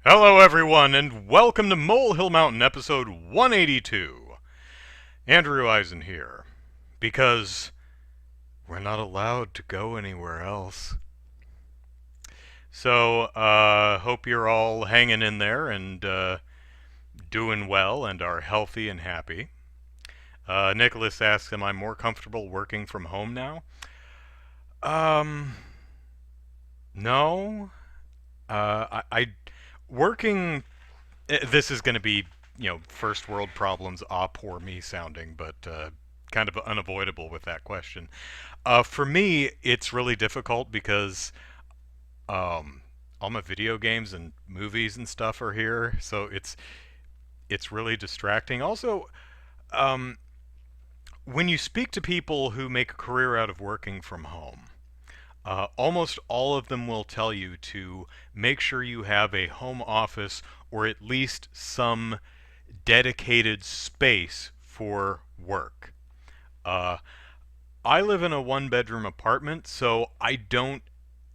Hello, everyone, and welcome to Molehill Mountain, episode 182. Andrew Eisen here, because we're not allowed to go anywhere else. So, hope you're all hanging in there and doing well and are healthy and happy. Nicholas asks, am I more comfortable working from home now? Um, no. I working this is going to be, first world problems, poor me sounding, but kind of unavoidable with that question. For me, it's really difficult because all my video games and movies and stuff are here, so it's really distracting. Also, um, when you speak to people who make a career out of working from home, almost all of them will tell you to make sure you have a home office or at least some dedicated space for work. Uh, I live in a one bedroom apartment, so I don't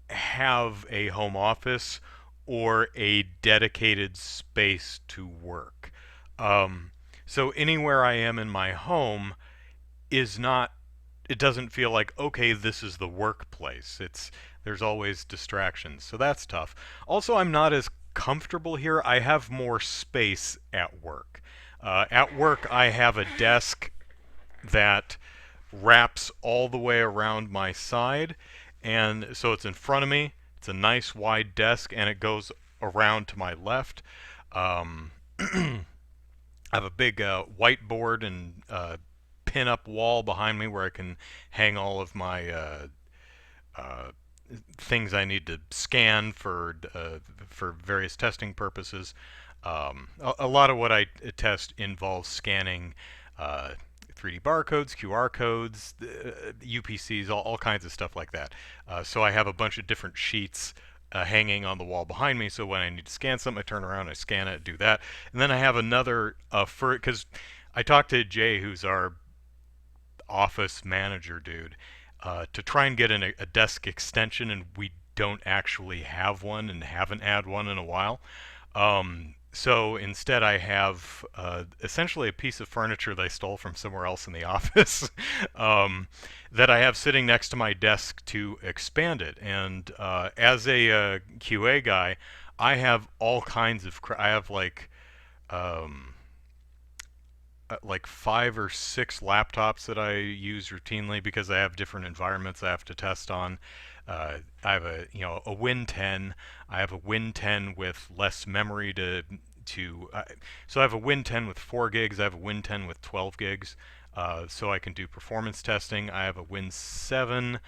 have a home office or a dedicated space to work. Um, so anywhere I am in my home is not, it doesn't feel like, okay, this is the workplace. There's always distractions, so that's tough. Also, I'm not as comfortable here. I have more space at work. At work, I have a desk that wraps all the way around my side, and so it's in front of me. It's a nice wide desk, and it goes around to my left. I have a big whiteboard and pin up wall behind me where I can hang all of my uh, things I need to scan for various testing purposes. A lot of what I test involves scanning 3D barcodes, QR codes, UPCs, all kinds of stuff like that. So I have a bunch of different sheets hanging on the wall behind me. So when I need to scan something, I turn around, I scan it, do that, and then I have another because I talked to Jay, who's our office manager dude, to try and get a desk extension, and we don't actually have one and haven't had one in a while. So instead, I have essentially a piece of furniture that I stole from somewhere else in the office that I have sitting next to my desk to expand it. And as a QA guy, I have all kinds of. I have um, like 5 or 6 laptops that I use routinely because I have different environments I have to test on. I have a Win 10. I have a Win 10 with less memory so I have a Win 10 with 4 gigs. I have a Win 10 with 12 gigs. So I can do performance testing. I have a Win 7.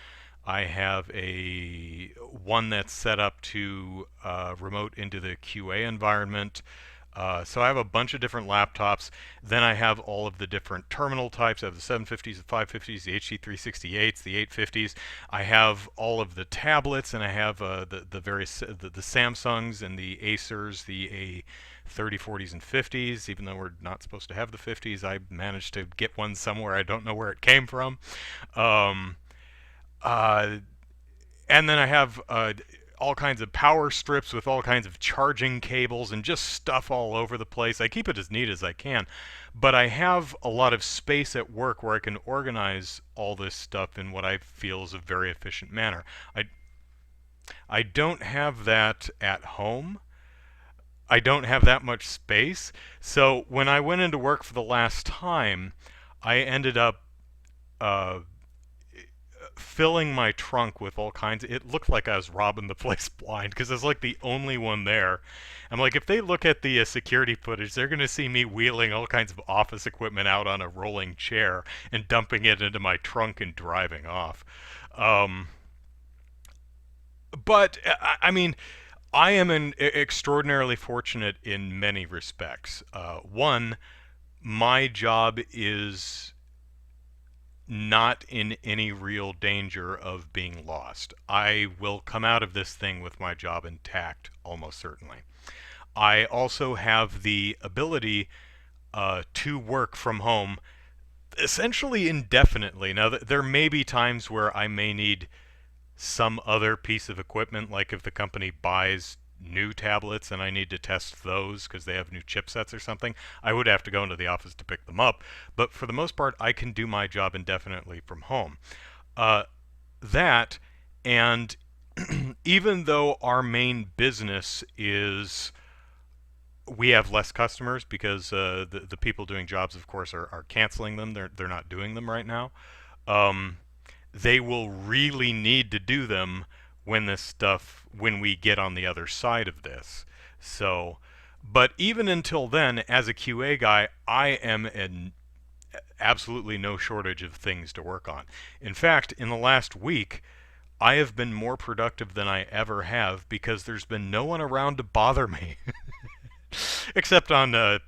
I have a one that's set up to remote into the QA environment. So I have a bunch of different laptops. Then I have all of the different terminal types. I have the 750s, the 550s, the HD368s, the 850s. I have all of the tablets, and I have the various the Samsungs and the Acers, the A30, 40s, and 50s. Even though we're not supposed to have the 50s, I managed to get one somewhere. I don't know where it came from. Um, uh, and then I have all kinds of power strips with all kinds of charging cables and just stuff all over the place. I keep it as neat as I can, but I have a lot of space at work where I can organize all this stuff in what I feel is a very efficient manner. I don't have that at home. I don't have that much space. So when I went into work for the last time, I ended up uh, filling my trunk with all kinds it looked like I was robbing the place blind because I was like the only one there. I'm like, if they look at the security footage, they're going to see me wheeling all kinds of office equipment out on a rolling chair and dumping it into my trunk and driving off. um, but I mean, I am extraordinarily fortunate in many respects. One, my job is not in any real danger of being lost. I will come out of this thing with my job intact, almost certainly. I also have the ability to work from home essentially indefinitely. Now, there may be times where I may need some other piece of equipment, like if the company buys new tablets and I need to test those because they have new chipsets or something, I would have to go into the office to pick them up. But for the most part, I can do my job indefinitely from home. Uh, that and even though our main business is we have less customers because the people doing jobs, of course, are canceling them. They're not doing them right now. Um, they will really need to do them when we get on the other side of this. So, but even until then, as a QA guy, I am in absolutely no shortage of things to work on. In fact, in the last week, I have been more productive than I ever have because there's been no one around to bother me. Except on,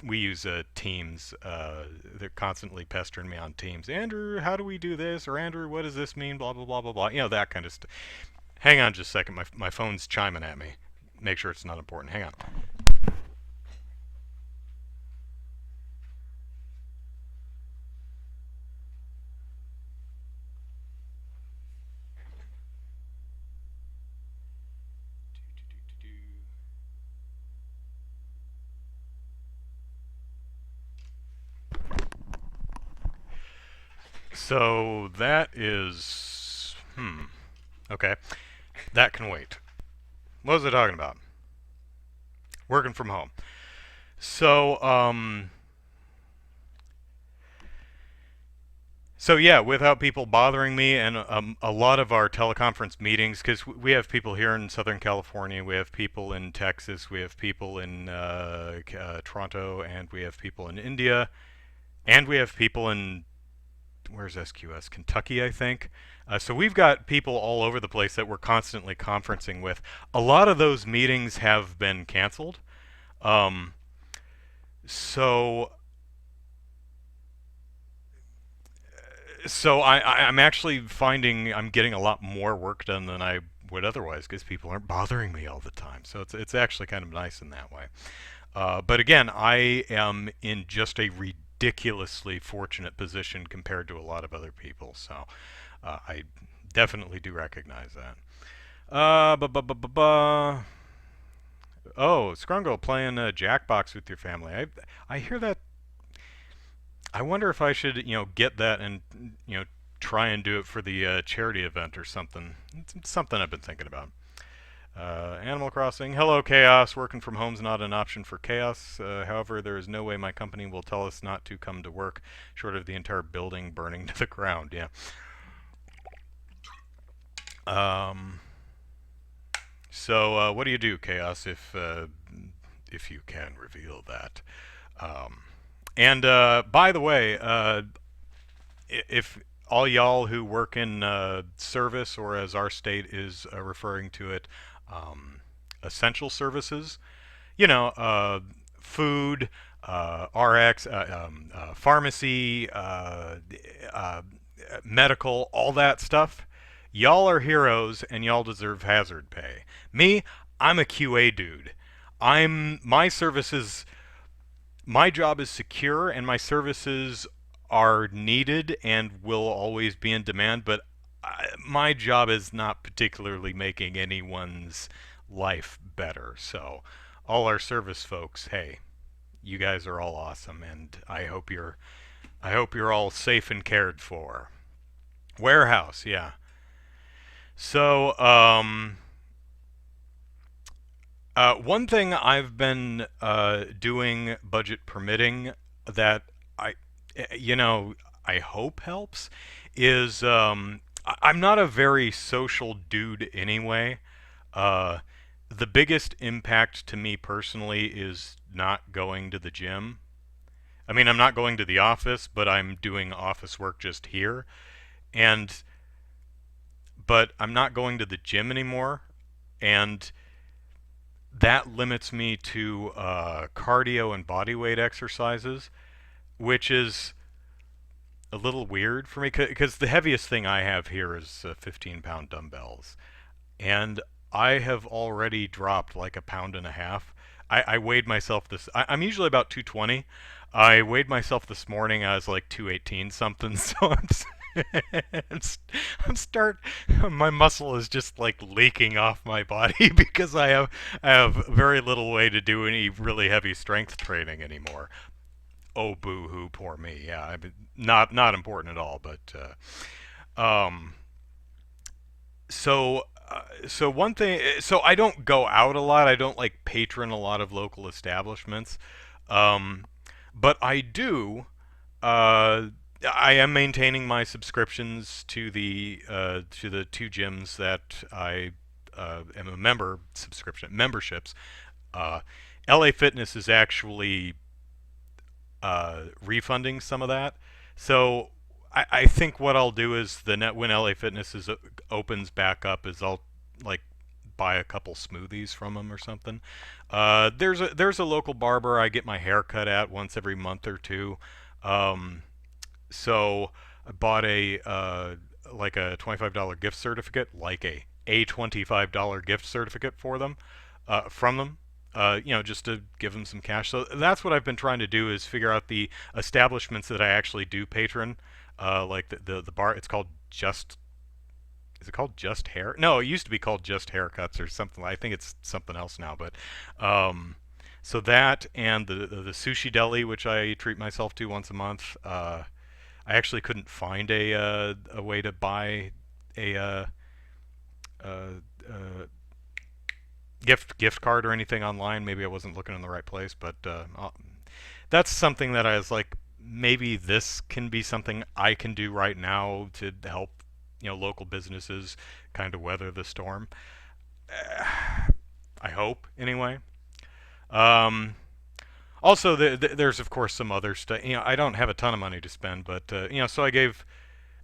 we use Teams. They're constantly pestering me on Teams. Andrew, how do we do this? Or Andrew, what does this mean? Blah, blah, blah, blah, blah. That kind of stuff. Hang on just a second. My phone's chiming at me. Make sure it's not important. Hang on. So that is... Okay. That can wait. What was I talking about? Working from home. So, So yeah, without people bothering me, and a lot of our teleconference meetings, because we have people here in Southern California, we have people in Texas, we have people in Toronto, and we have people in India, and we have people in where's SQS? Kentucky, I think. So we've got people all over the place that we're constantly conferencing with. A lot of those meetings have been canceled. Um, so I'm actually finding I'm getting a lot more work done than I would otherwise because people aren't bothering me all the time. So it's actually kind of nice in that way. But again, I am in just a ridiculously fortunate position compared to a lot of other people. So I definitely do recognize that. Uh, bu- bu- bu- bu- bu- Oh, Scrungo playing Jackbox with your family. I hear that. I wonder if I should, get that and, try and do it for the charity event or something. It's something I've been thinking about. Animal Crossing. Hello, Chaos. Working from home's not an option for Chaos. However, there is no way my company will tell us not to come to work, short of the entire building burning to the ground. Yeah. Um, so, what do you do, Chaos, if you can reveal that? Um, and by the way, if all y'all who work in service, or as our state is referring to it, essential services, food, RX, pharmacy, uh, medical, all that stuff, y'all are heroes and y'all deserve hazard pay. Me, I'm a QA dude. My services my job is secure and my services are needed and will always be in demand, but my job is not particularly making anyone's life better. So, all our service folks, hey, you guys are all awesome, and I hope you're all safe and cared for. Warehouse, yeah. So, one thing I've been doing, budget permitting, that I, I hope helps, is I'm not a very social dude anyway. Uh, the biggest impact to me personally is not going to the gym. I mean, I'm not going to the office, but I'm doing office work just here. And, but I'm not going to the gym anymore. And that limits me to cardio and body weight exercises, which is a little weird for me because the heaviest thing I have here is 15-pound dumbbells, and I have already dropped like a pound and a half. I weighed myself I'm usually about 220. I weighed myself this morning. I was like 218 something. So I'm, st- I'm start. My muscle is just like leaking off my body because I have very little way to do any really heavy strength training anymore. Oh, boo hoo, poor me. Yeah, I mean, not important at all. But um, so so one thing. So I don't go out a lot. I don't like patron a lot of local establishments. Um, but I do. I am maintaining my subscriptions to the two gyms that I am a member subscription memberships. Uh, LA Fitness is actually refunding some of that. So I think what I'll do is the net when LA Fitness opens back up is I'll like buy a couple smoothies from them or something. There's a local barber I get my hair cut at once every month or two. Um, so I bought a like a $25 gift certificate, like a $25 gift certificate for them, from them. Just to give them some cash. So that's what I've been trying to do is figure out the establishments that I actually do patron, like the bar. It's called Just. Is it called Just Hair? No, it used to be called Just Haircuts or something. I think it's something else now. But so that and the sushi deli, which I treat myself to once a month. I actually couldn't find a way to buy a uh, uh, gift card or anything online. Maybe I wasn't looking in the right place, but that's something that I was like, maybe this can be something I can do right now to help local businesses kind of weather the storm. I hope anyway. Um, Also, there's of course some other stuff. I don't have a ton of money to spend, but so I gave.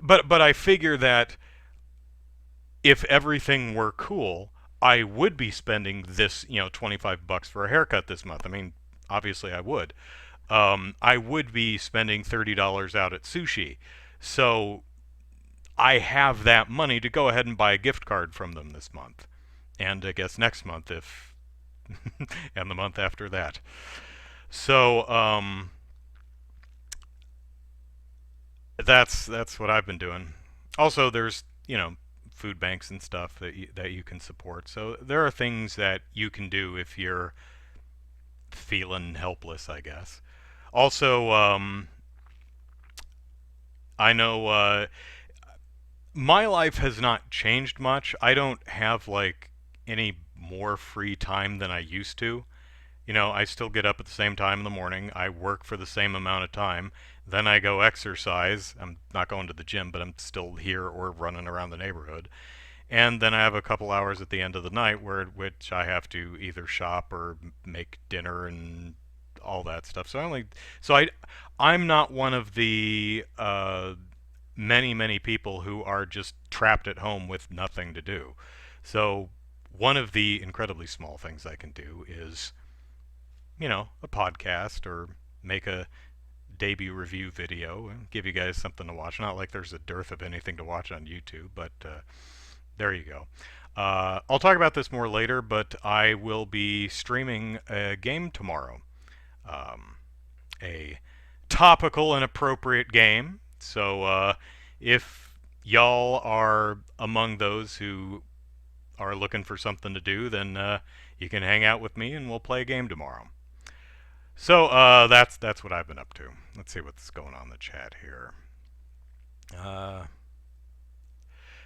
But I figure that if everything were cool, I would be spending this 25 bucks for a haircut this month. I mean, obviously I would. I would be spending $30 out at sushi, so I have that money to go ahead and buy a gift card from them this month, and I guess next month if, and the month after that. So that's what I've been doing. Also, there's food banks and stuff that you can support. So there are things that you can do if you're feeling helpless, I guess. Also, I know my life has not changed much. I don't have like any more free time than I used to. I still get up at the same time in the morning. I work for the same amount of time. Then I go exercise. I'm not going to the gym, but I'm still here or running around the neighborhood. And then I have a couple hours at the end of the night which I have to either shop or make dinner and all that stuff. I'm not one of the many people who are just trapped at home with nothing to do. So one of the incredibly small things I can do is a podcast or make a debut review video and give you guys something to watch. Not like there's a dearth of anything to watch on YouTube, but there you go. I'll talk about this more later, but I will be streaming a game tomorrow. A topical and appropriate game. So if y'all are among those who are looking for something to do, then you can hang out with me and we'll play a game tomorrow. So that's what I've been up to. Let's see what's going on in the chat here.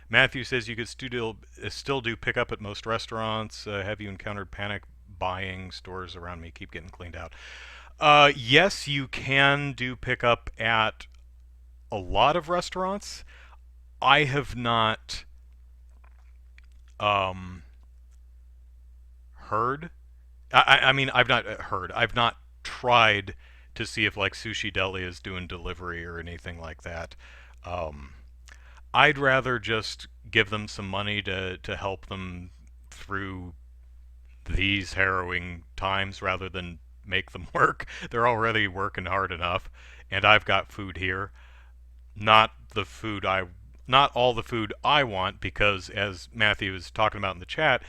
Matthew says you could still do pickup at most restaurants. Have you encountered panic buying? Stores around me keep getting cleaned out. Yes, you can do pickup at a lot of restaurants. I have not heard. I mean, I've not heard. I've not tried to see if like Sushi Deli is doing delivery or anything like that. Um, I'd rather just give them some money to help them through these harrowing times rather than make them work. They're already working hard enough, and I've got food here. Not the food I, not all the food I want, because as Matthew was talking about in the chat,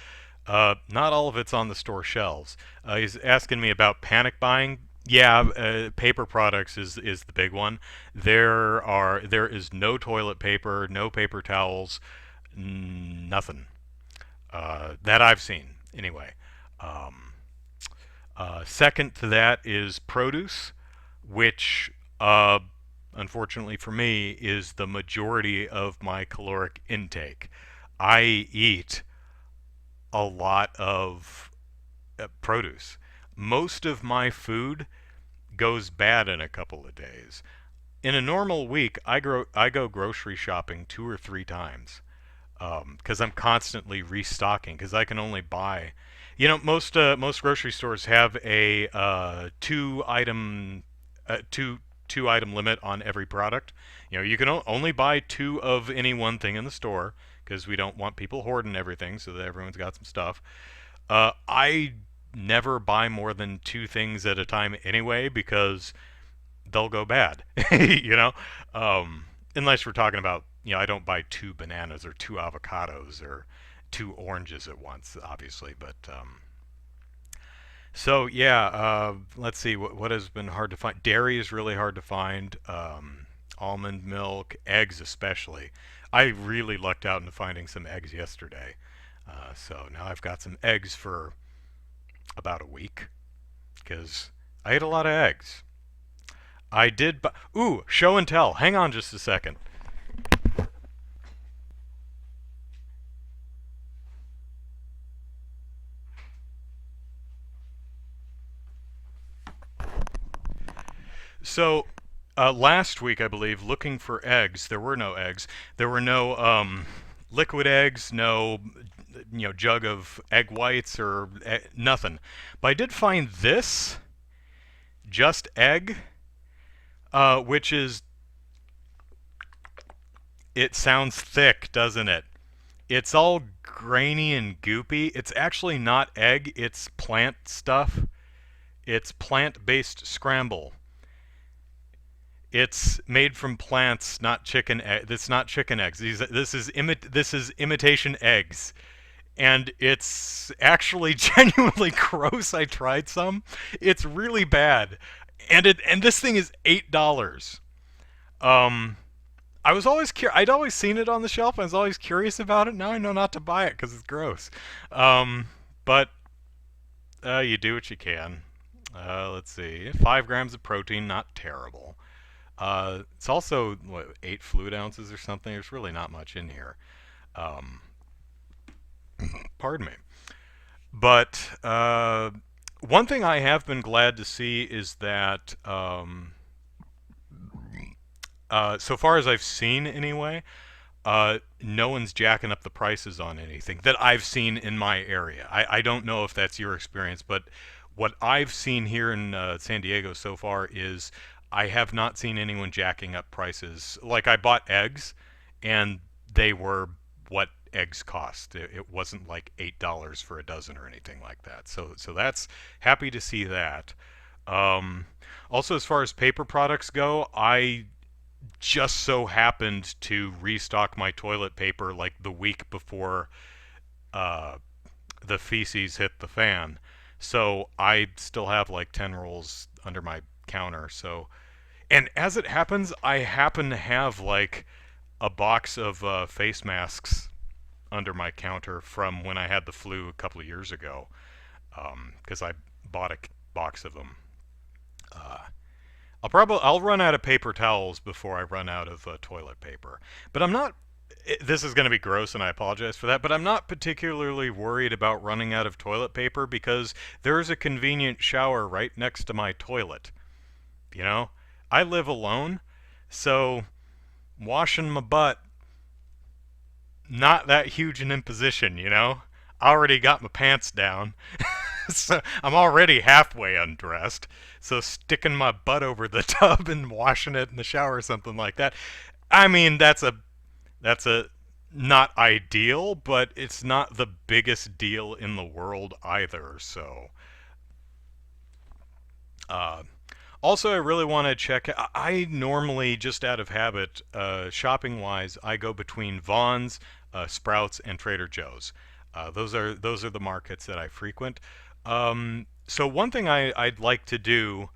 not all of it's on the store shelves. He's asking me about panic buying. Yeah, paper products is the big one. There is no toilet paper, no paper towels, nothing that I've seen anyway. Um, Second to that is produce, which unfortunately for me is the majority of my caloric intake. I eat a lot of produce. Most of my food goes bad in a couple of days. In a normal week, I go grocery shopping 2 or 3 times because I'm constantly restocking because I can only buy. Most grocery stores have a two item limit on every product. You can only buy two of any one thing in the store because we don't want people hoarding everything so that everyone's got some stuff. I never buy more than two things at a time anyway because they'll go bad. you know, Unless we're talking about I don't buy two bananas or two avocados or two oranges at once, obviously. But so yeah, let's see what has been hard to find. Dairy is really hard to find. Almond milk, eggs especially. I really lucked out into finding some eggs yesterday. So now I've got some eggs for about a week because I ate a lot of eggs. I did. Ooh, show and tell. Hang on just a second. So, last week, I believe, looking for eggs, there were no eggs. There were no liquid eggs, no jug of egg whites or nothing. But I did find this, just egg, which is. It sounds thick, doesn't it? It's all grainy and goopy. It's actually not egg, it's plant stuff. It's plant-based scramble. It's made from plants, not chicken. It's not chicken eggs. This is imitation eggs, and it's actually genuinely gross. I tried some. It's really bad, and this thing is $8. Um, I was always I'd always seen it on the shelf. I was always curious about it. Now I know not to buy it because it's gross. But you do what you can. Let's see, 5 grams of protein, not terrible. It's also 8 fluid ounces or something. There's really not much in here. Um, Pardon me. But one thing I have been glad to see is that so far as I've seen anyway, no one's jacking up the prices on anything that I've seen in my area. I don't know if that's your experience, but what I've seen here in San Diego so far is I have not seen anyone jacking up prices. Like I bought eggs, and they were what eggs cost. It wasn't like $8 for a dozen or anything like that. So that's happy to see that. Um, Also, as far as paper products go, I just so happened to restock my toilet paper like the week before uh, the feces hit the fan. So I still have like 10 rolls under my counter. So, and as it happens, I happen to have like a box of face masks under my counter from when I had the flu a couple of years ago, because I bought a box of them. Uh, I'll run out of paper towels before I run out of toilet paper. But I'm not. This is going to be gross, and I apologize for that. But I'm not particularly worried about running out of toilet paper because there's a convenient shower right next to my toilet. You know, I live alone, so washing my butt not that huge an imposition. I already got my pants down. So I'm already halfway undressed. So sticking my butt over the tub and washing it in the shower or something like that. I mean, that's a not ideal, but it's not the biggest deal in the world either. So, uh, also, I really want to check. I normally, just out of habit, shopping wise, I go between Vaughn's, Sprouts, and Trader Joe's. Those are the markets that I frequent. So one thing I'd like to do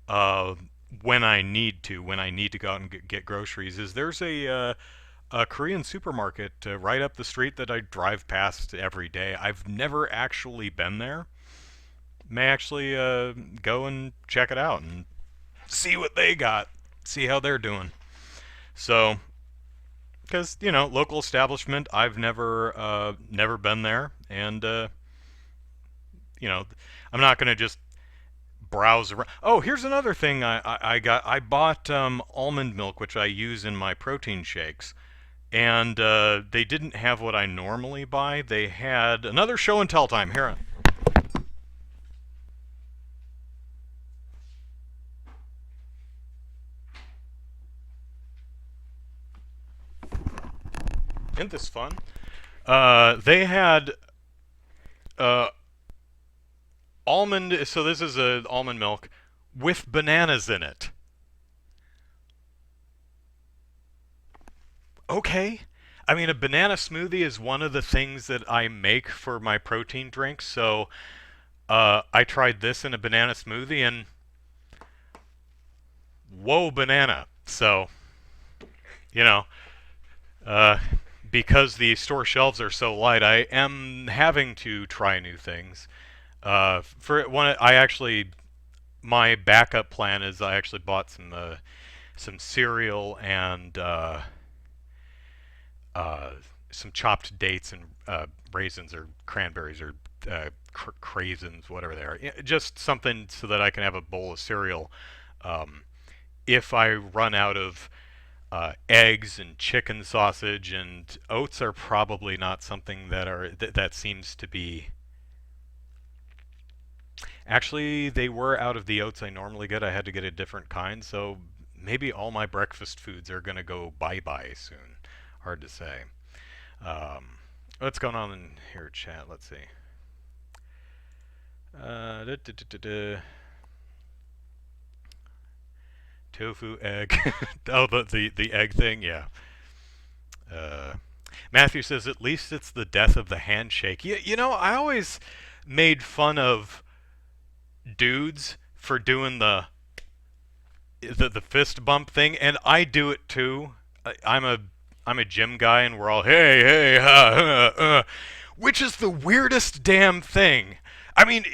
uh, when I need to go out and get groceries, is there's a Korean supermarket right up the street that I drive past every day. I've never actually been there. May actually go and check it out and see what they got, see how they're doing. So, because local establishment, I've never been there, and you know, I'm not gonna just browse around. Oh, here's another thing I got. I bought almond milk, which I use in my protein shakes, and they didn't have what I normally buy. They had another show and tell time. Here, isn't this fun? They had uh, almond. So this is a almond milk with bananas in it. Okay. I mean, a banana smoothie is one of the things that I make for my protein drink. So I tried this in a banana smoothie, and whoa, banana. So you know, uh, because the store shelves are so light, I am having to try new things. For one, I actually my backup plan is I actually bought some cereal and uh, some chopped dates and raisins or cranberries or craisins, whatever they are. Just something so that I can have a bowl of cereal um, if I run out of eggs and chicken sausage, and oats are probably not something that seems to be. Actually, they were out of the oats I normally get. I had to get a different kind, so maybe all my breakfast foods are gonna go bye bye soon. Hard to say. What's going on in here, chat? Let's see. Da, da, da, da. Tofu egg. Oh, the egg thing, yeah. Uh, Matthew says at least it's the death of the handshake. I always made fun of dudes for doing the fist bump thing, and I do it too. I'm a gym guy, and we're all hey, which is the weirdest damn thing. I mean,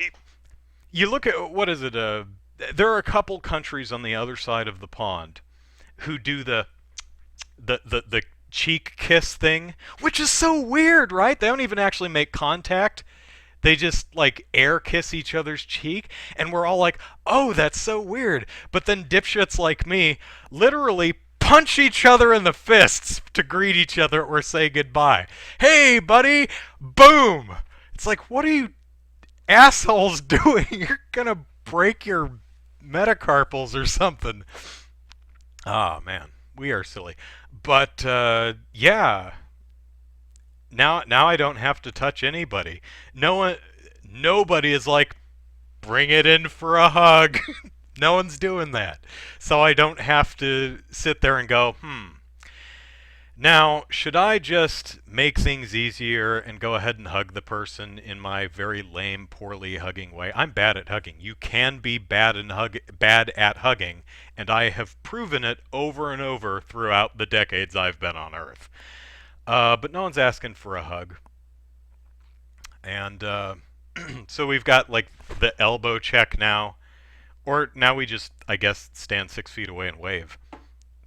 you look at what is it? There are a couple countries on the other side of the pond who do the cheek kiss thing, which is so weird, right? They don't even actually make contact. They just like air kiss each other's cheek, and we're all like, "Oh, that's so weird." But then dipshits like me literally punch each other in the fists to greet each other or say goodbye. Hey, buddy! Boom! It's like, what are you assholes doing? You're gonna break your metacarpals or something. Oh man, we are silly. But yeah, now I don't have to touch anybody. No one, nobody is like, bring it in for a hug. No one's doing that. So I don't have to sit there and go, Now, should I just make things easier and go ahead and hug the person in my very lame, poorly hugging way? I'm bad at hugging. You can be bad at hugging, and I have proven it over and over throughout the decades I've been on Earth. But no one's asking for a hug. And so we've got like the elbow check now. Or now we just, I guess, stand 6 feet away and wave.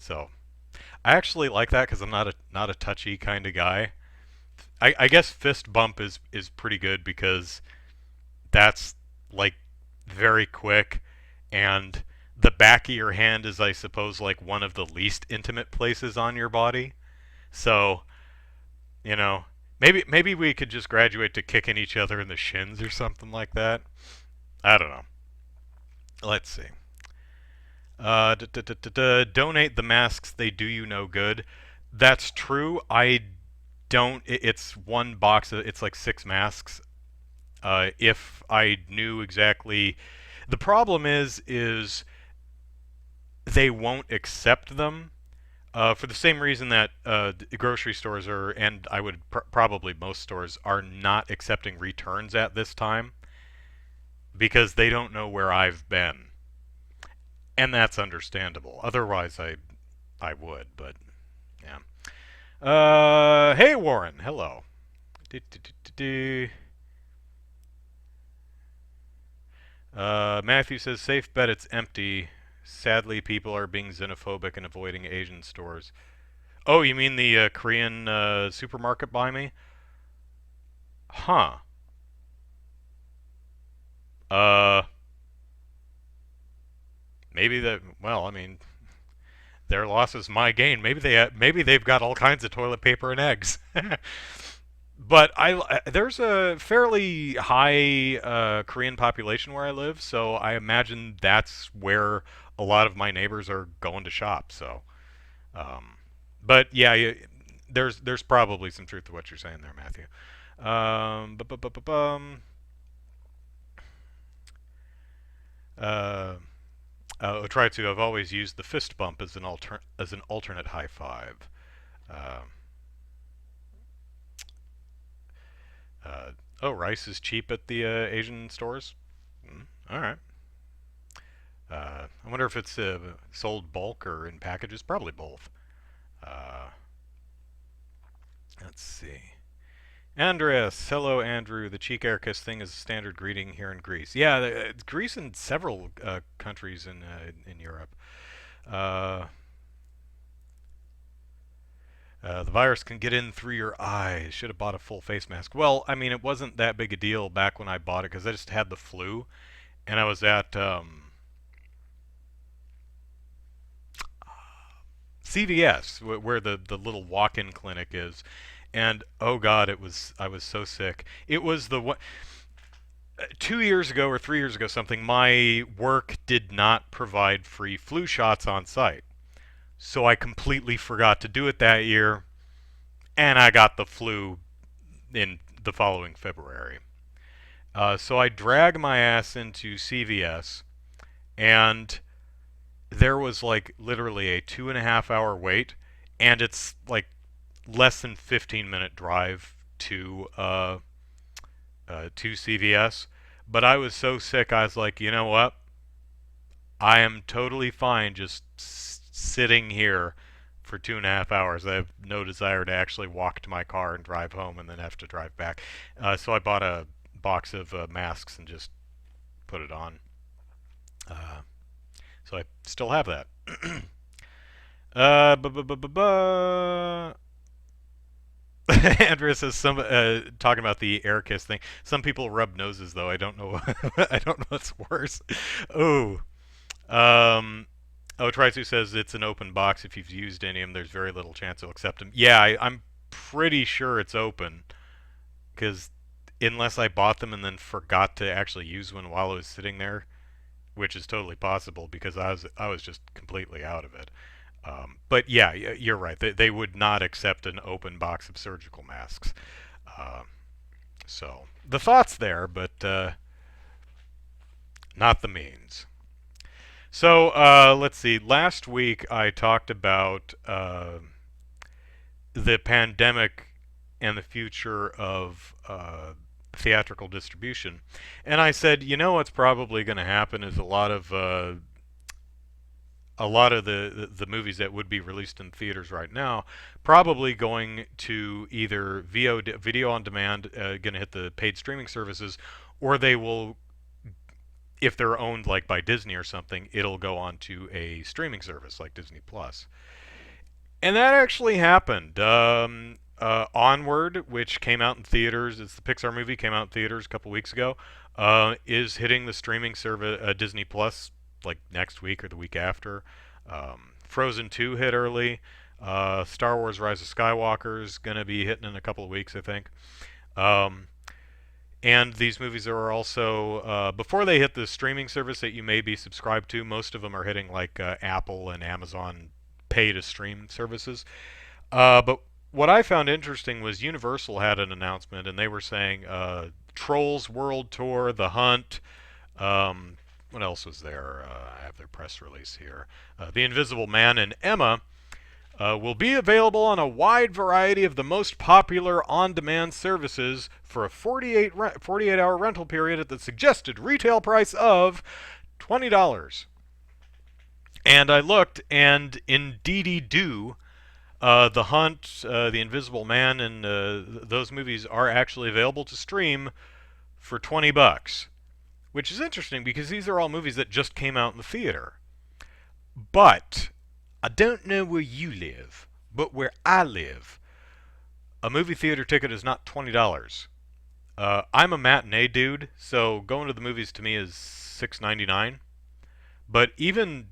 So I actually like that because I'm not a touchy kind of guy. I guess fist bump is pretty good because that's like very quick, and the back of your hand is, I suppose, like one of the least intimate places on your body. So you know, maybe we could just graduate to kicking each other in the shins or something like that. I don't know. Let's see. Donate the masks. They do you no good. That's true. I don't. It's one box. It's like 6 masks. If I knew exactly, the problem is they won't accept them. For the same reason that grocery stores are, and I would probably most stores are not accepting returns at this time because they don't know where I've been. and that's understandable. Otherwise, I would, but yeah. Hey Warren, hello. Do. Matthew says, safe bet it's empty. Sadly, people are being xenophobic and avoiding Asian stores. Oh, you mean the Korean supermarket by me? Huh. Uh, maybe that. Well, I mean, their loss is my gain. Maybe they've got all kinds of toilet paper and eggs. But there's a fairly high Korean population where I live, so I imagine that's where a lot of my neighbors are going to shop. So, um, but yeah, there's probably some truth to what you're saying there, Matthew. Bu- Uh, try to. I've always used the fist bump as an alternate high five. Uh, uh, oh, rice is cheap at the Asian stores. All right. I wonder if it's sold bulk or in packages. Probably both. Uh, let's see. Andreas, hello Andrew. The cheek air kiss thing is a standard greeting here in Greece. Yeah, Greece and several countries in Europe. Uh, the virus can get in through your eyes. Should have bought a full face mask. Well, I mean, it wasn't that big a deal back when I bought it because I just had the flu, and I was at CVS where the little walk-in clinic is, and oh God, I was so sick. It was the one. 2 years ago or 3 years ago, something, my work did not provide free flu shots on site. So I completely forgot to do it that year, and I got the flu in the following February. So I dragged my ass into CVS, and there was like literally a 2.5 hour wait, and it's like less than 15-minute drive to CVS. But I was so sick, I was like, you know what? I am totally fine just sitting here for 2.5 hours. I have no desire to actually walk to my car and drive home and then have to drive back. So I bought a box of masks and just put it on. Uh, so I still have that. uh, bu- bu- bu- bu- bu- Andrea says some talking about the air kiss thing. Some people rub noses though. I don't know. I don't know what's worse. Oh, oh, Tritsu says it's an open box. If you've used any of them, there's very little chance they'll accept them. Yeah, I'm pretty sure it's open because unless I bought them and then forgot to actually use one while I was sitting there, which is totally possible because I was just completely out of it. But yeah, you're right. They would not accept an open box of surgical masks. Uh, so the thought's there, but not the means. So let's see. Last week I talked about the pandemic and the future of theatrical distribution, and I said, you know, what's probably going to happen is a lot of the movies that would be released in theaters right now probably going to either video on demand, going to hit the paid streaming services, or they will, if they're owned like by Disney or something, it'll go on to a streaming service like Disney Plus. And that actually happened. Onward, which came out in theaters, it's the Pixar movie, came out in theaters a couple weeks ago, is hitting the streaming service Disney Plus like next week or the week after. Frozen 2 hit early. Star Wars Rise of Skywalker is going to be hitting in a couple of weeks, I think. Um, and these movies are also, before they hit the streaming service that you may be subscribed to, most of them are hitting like Apple and Amazon pay to stream services. But what I found interesting was Universal had an announcement, and they were saying Trolls World Tour, The Hunt. What else was there? I have their press release here. The Invisible Man and Emma will be available on a wide variety of the most popular on-demand services for a 48-hour rental period at the suggested retail price of $20. And I looked, and indeedy do, The Hunt, The Invisible Man, and those movies are actually available to stream for $20, which is interesting because these are all movies that just came out in the theater. But I don't know where you live, but where I live, a movie theater ticket is not $20. I'm a matinee dude, so going to the movies to me is $6.99. But even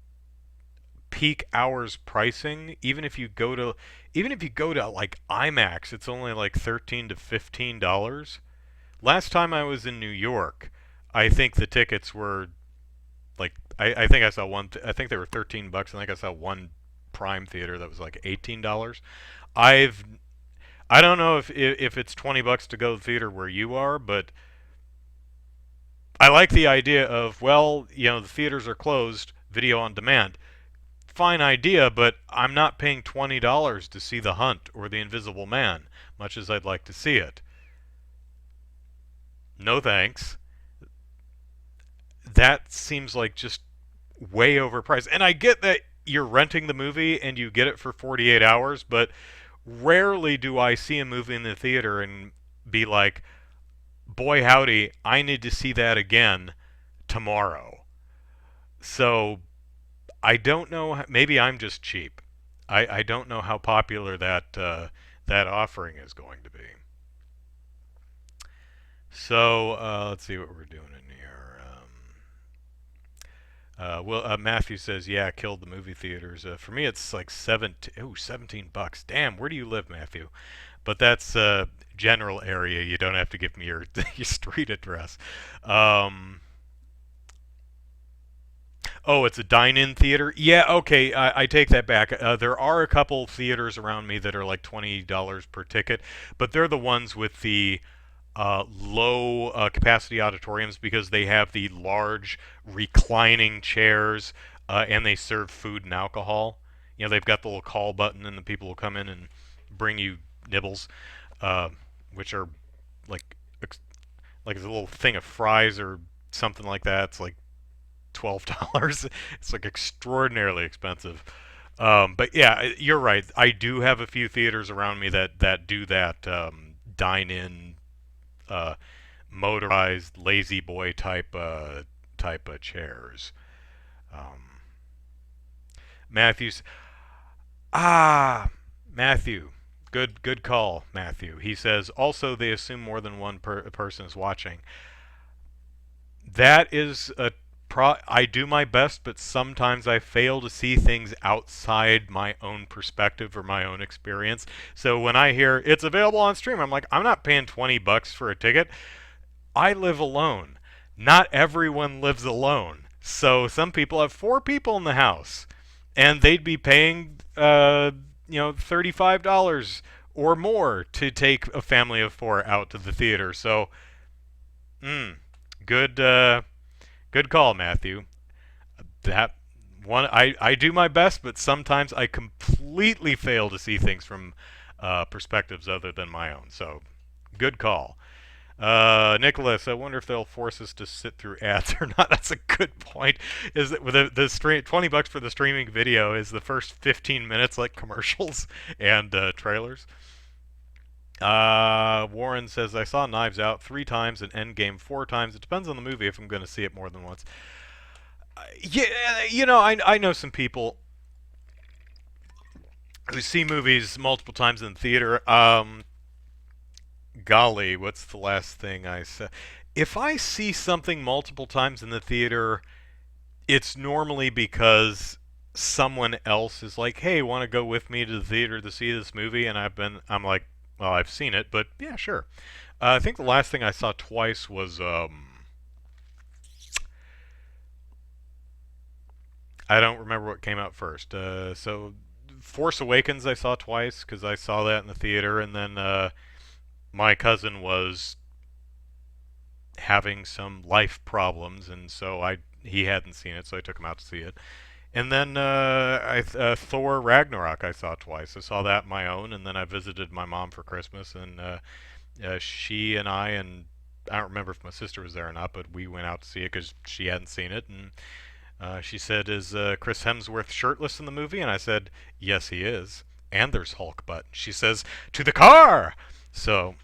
peak hours pricing, even if you go to like IMAX, it's only like $13 to $15. Last time I was in New York, I think the tickets were like I think I saw one. I think they were $13. I think I saw one Prime theater that was like $18. I've I don't know if it's $20 to go to the theater where you are, but I like the idea of, well, the theaters are closed, video on demand. Fine idea, but I'm not paying $20 to see The Hunt or The Invisible Man, much as I'd like to see it. No thanks. That seems like just way overpriced. And I get that you're renting the movie and you get it for 48 hours, but rarely do I see a movie in the theater and be like, boy howdy, I need to see that again tomorrow. So I don't know. Maybe I'm just cheap. I don't know how popular that offering is going to be. So let's see what we're doing in here. Matthew says, yeah, killed the movie theaters. For me, it's like 17 bucks. Damn, where do you live, Matthew? But that's general area. You don't have to give me your your street address. Um, oh, it's a dine-in theater. Yeah, okay, I take that back. There are a couple theaters around me that are like $20 per ticket, but they're the ones with the low capacity auditoriums because they have the large reclining chairs and they serve food and alcohol. They've got the little call button and the people will come in and bring you nibbles, uh, which are like like a little thing of fries or something like that. It's like $12. It's like extraordinarily expensive. But yeah, you're right. I do have a few theaters around me that do that dine-in, uh, motorized lazy boy type of chairs. Um, Matthew's ah Matthew, good call, Matthew. He says also they assume more than one person is watching. That is a I do my best, but sometimes I fail to see things outside my own perspective or my own experience. So when I hear it's available on stream, I'm like, I'm not paying $20 for a ticket. I live alone. Not everyone lives alone. So some people have four people in the house, and they'd be paying, $35 or more to take a family of four out to the theater. So, mm, good, good call, Matthew. That one, I do my best, but sometimes I completely fail to see things from perspectives other than my own. So, good call. Nicholas, I wonder if they'll force us to sit through ads or not. That's a good point. Is that with the stream $20 for the streaming video is the first 15 minutes like commercials and trailers? Warren says I saw Knives Out 3 times and Endgame 4 times. It depends on the movie if I'm going to see it more than once. Yeah, I know some people who see movies multiple times in the theater. Golly, what's the last thing I said? If I see something multiple times in the theater, it's normally because someone else is like, "Hey, want to go with me to the theater to see this movie?" And I'm like, "Well, I've seen it, but yeah, sure." I think the last thing I saw twice was I don't remember what came out first. So Force Awakens I saw twice because I saw that in the theater, and then my cousin was having some life problems, and so he hadn't seen it, so I took him out to see it. And then Thor Ragnarok I saw twice. I saw that on my own, and then I visited my mom for Christmas, and she and I don't remember if my sister was there or not, but we went out to see it because she hadn't seen it, and She said, "Is Chris Hemsworth shirtless in the movie?" And I said, "Yes, he is." And there's Hulk butt. She says, "To the car!" So,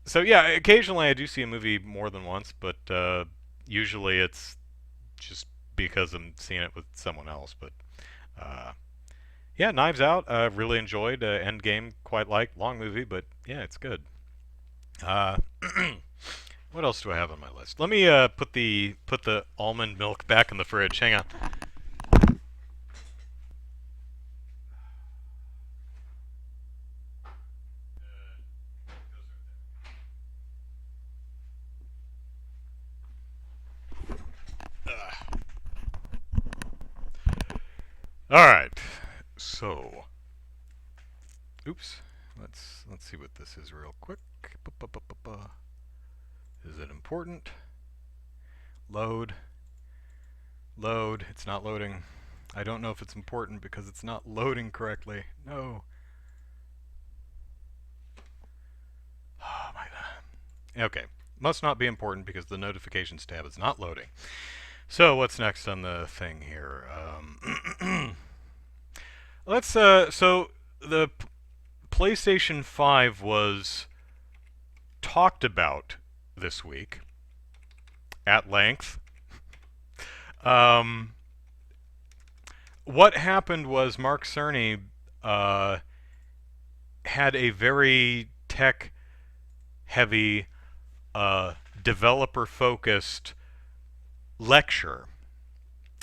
so yeah, occasionally I do see a movie more than once, but usually it's just because I'm seeing it with someone else. But uh, yeah, Knives Out, really enjoyed. Endgame, quite liked. Long movie, but yeah, it's good. Uh, what else do I have on my list? Let me put the almond milk back in the fridge. Hang on. All right. So, oops. Let's see what this is real quick. Is it important? Load. Load. It's not loading. I don't know if it's important because it's not loading correctly. No. Oh my god. Okay. Must not be important because the notifications tab is not loading. So what's next on the thing here? Let's so the PlayStation 5 was talked about this week at length. Um, what happened was Mark Cerny uh, had a very tech heavy, developer focused lecture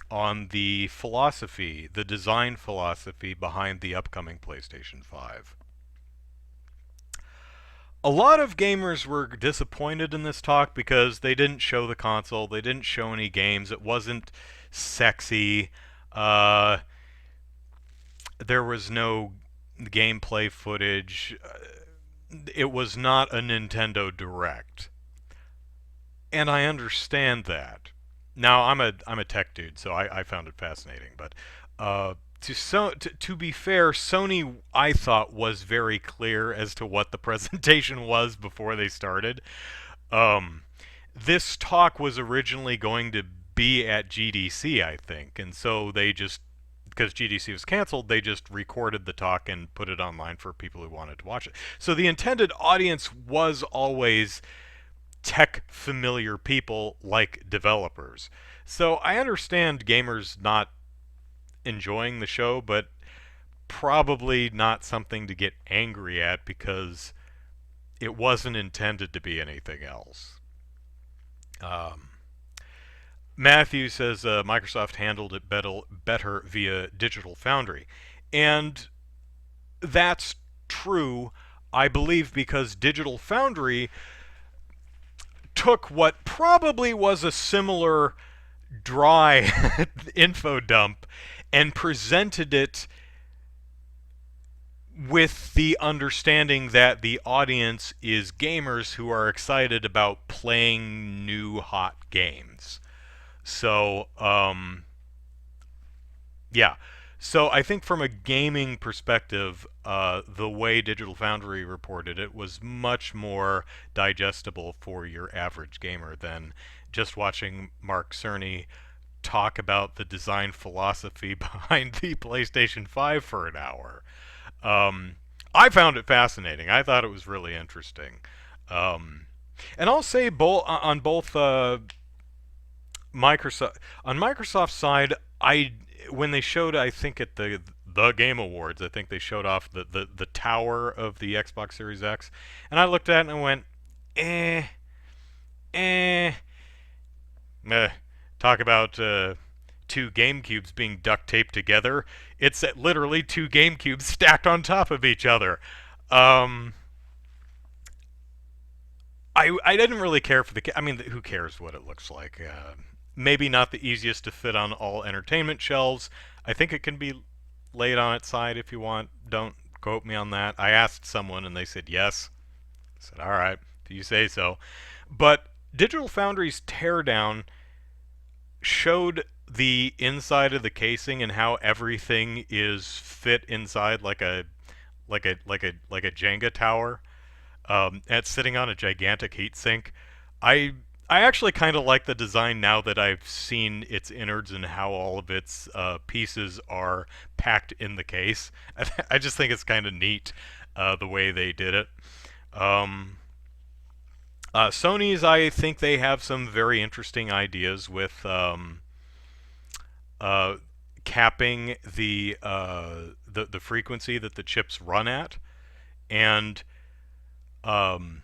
on the philosophy, the design philosophy behind the upcoming PlayStation 5. A lot of gamers were disappointed in this talk because they didn't show the console, they didn't show any games, it wasn't sexy, uh, there was no gameplay footage, it was not a Nintendo Direct. And I understand that. Now I'm a tech dude, so I found it fascinating. But to be fair, Sony I thought was very clear as to what the presentation was before they started. Um, this talk was originally going to be at GDC, I think, and so they just because GDC was canceled, they just recorded the talk and put it online for people who wanted to watch it. So the intended audience was always tech familiar people like developers. So I understand gamers not enjoying the show, but probably not something to get angry at because it wasn't intended to be anything else. Um, Matthew says Microsoft handled it better via Digital Foundry. And that's true, I believe, because Digital Foundry took what probably was a similar dry info dump and presented it with the understanding that the audience is gamers who are excited about playing new hot games. So, yeah. So I think from a gaming perspective, the way Digital Foundry reported it was much more digestible for your average gamer than just watching Mark Cerny talk about the design philosophy behind the PlayStation 5 for an hour. Um, I found it fascinating. I thought it was really interesting. Um, and I'll say on both Microsoft on Microsoft's side, I when they showed, I think at the Game Awards, I think they showed off the tower of the Xbox Series X, and I looked at it and I went, eh, eh, meh. Talk about two GameCubes being duct taped together. It's literally two GameCubes stacked on top of each other. Um, I didn't really care for I mean, who cares what it looks like? Maybe not the easiest to fit on all entertainment shelves. I think it can be laid on its side if you want. Don't quote me on that. I asked someone and they said yes. I said, all right, if you say so. But Digital Foundry's teardown showed the inside of the casing and how everything is fit inside like a Jenga tower. It's sitting on a gigantic heatsink. I I actually kind of like the design now that I've seen its innards and how all of its pieces are packed in the case. I just think it's kind of neat the way they did it. Um, Sony's, I think they have some very interesting ideas with uh, capping the frequency that the chips run at, and um,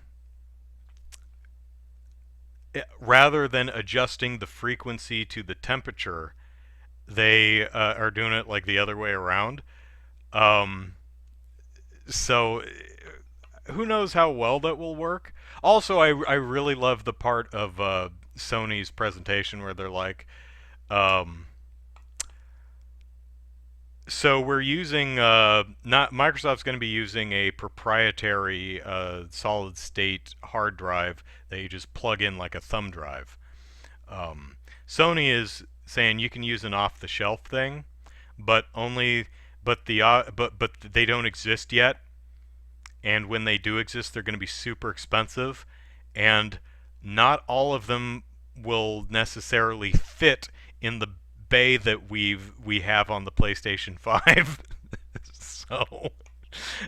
rather than adjusting the frequency to the temperature, they are doing it like the other way around. Um, so who knows how well that will work? Also, I really love the part of Sony's presentation where they're like, um, so we're using not Microsoft's going to be using a proprietary solid state hard drive that you just plug in like a thumb drive. Um, Sony is saying you can use an off the shelf thing, but only but they don't exist yet, and when they do exist, they're going to be super expensive, and not all of them will necessarily fit in the bay that we have on the PlayStation 5. so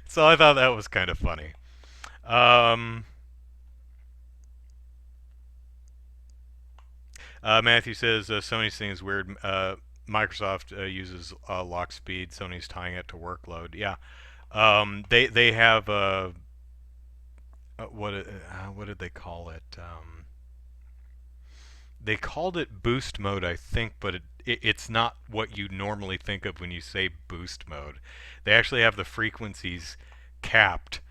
so I thought that was kind of funny. Um, Matthew says Sony's thing is weird. Microsoft uses lock speed. Sony's tying it to workload. Yeah, they have what did they call it? They called it boost mode, I think, but it's not what you normally think of when you say boost mode. They actually have the frequencies capped,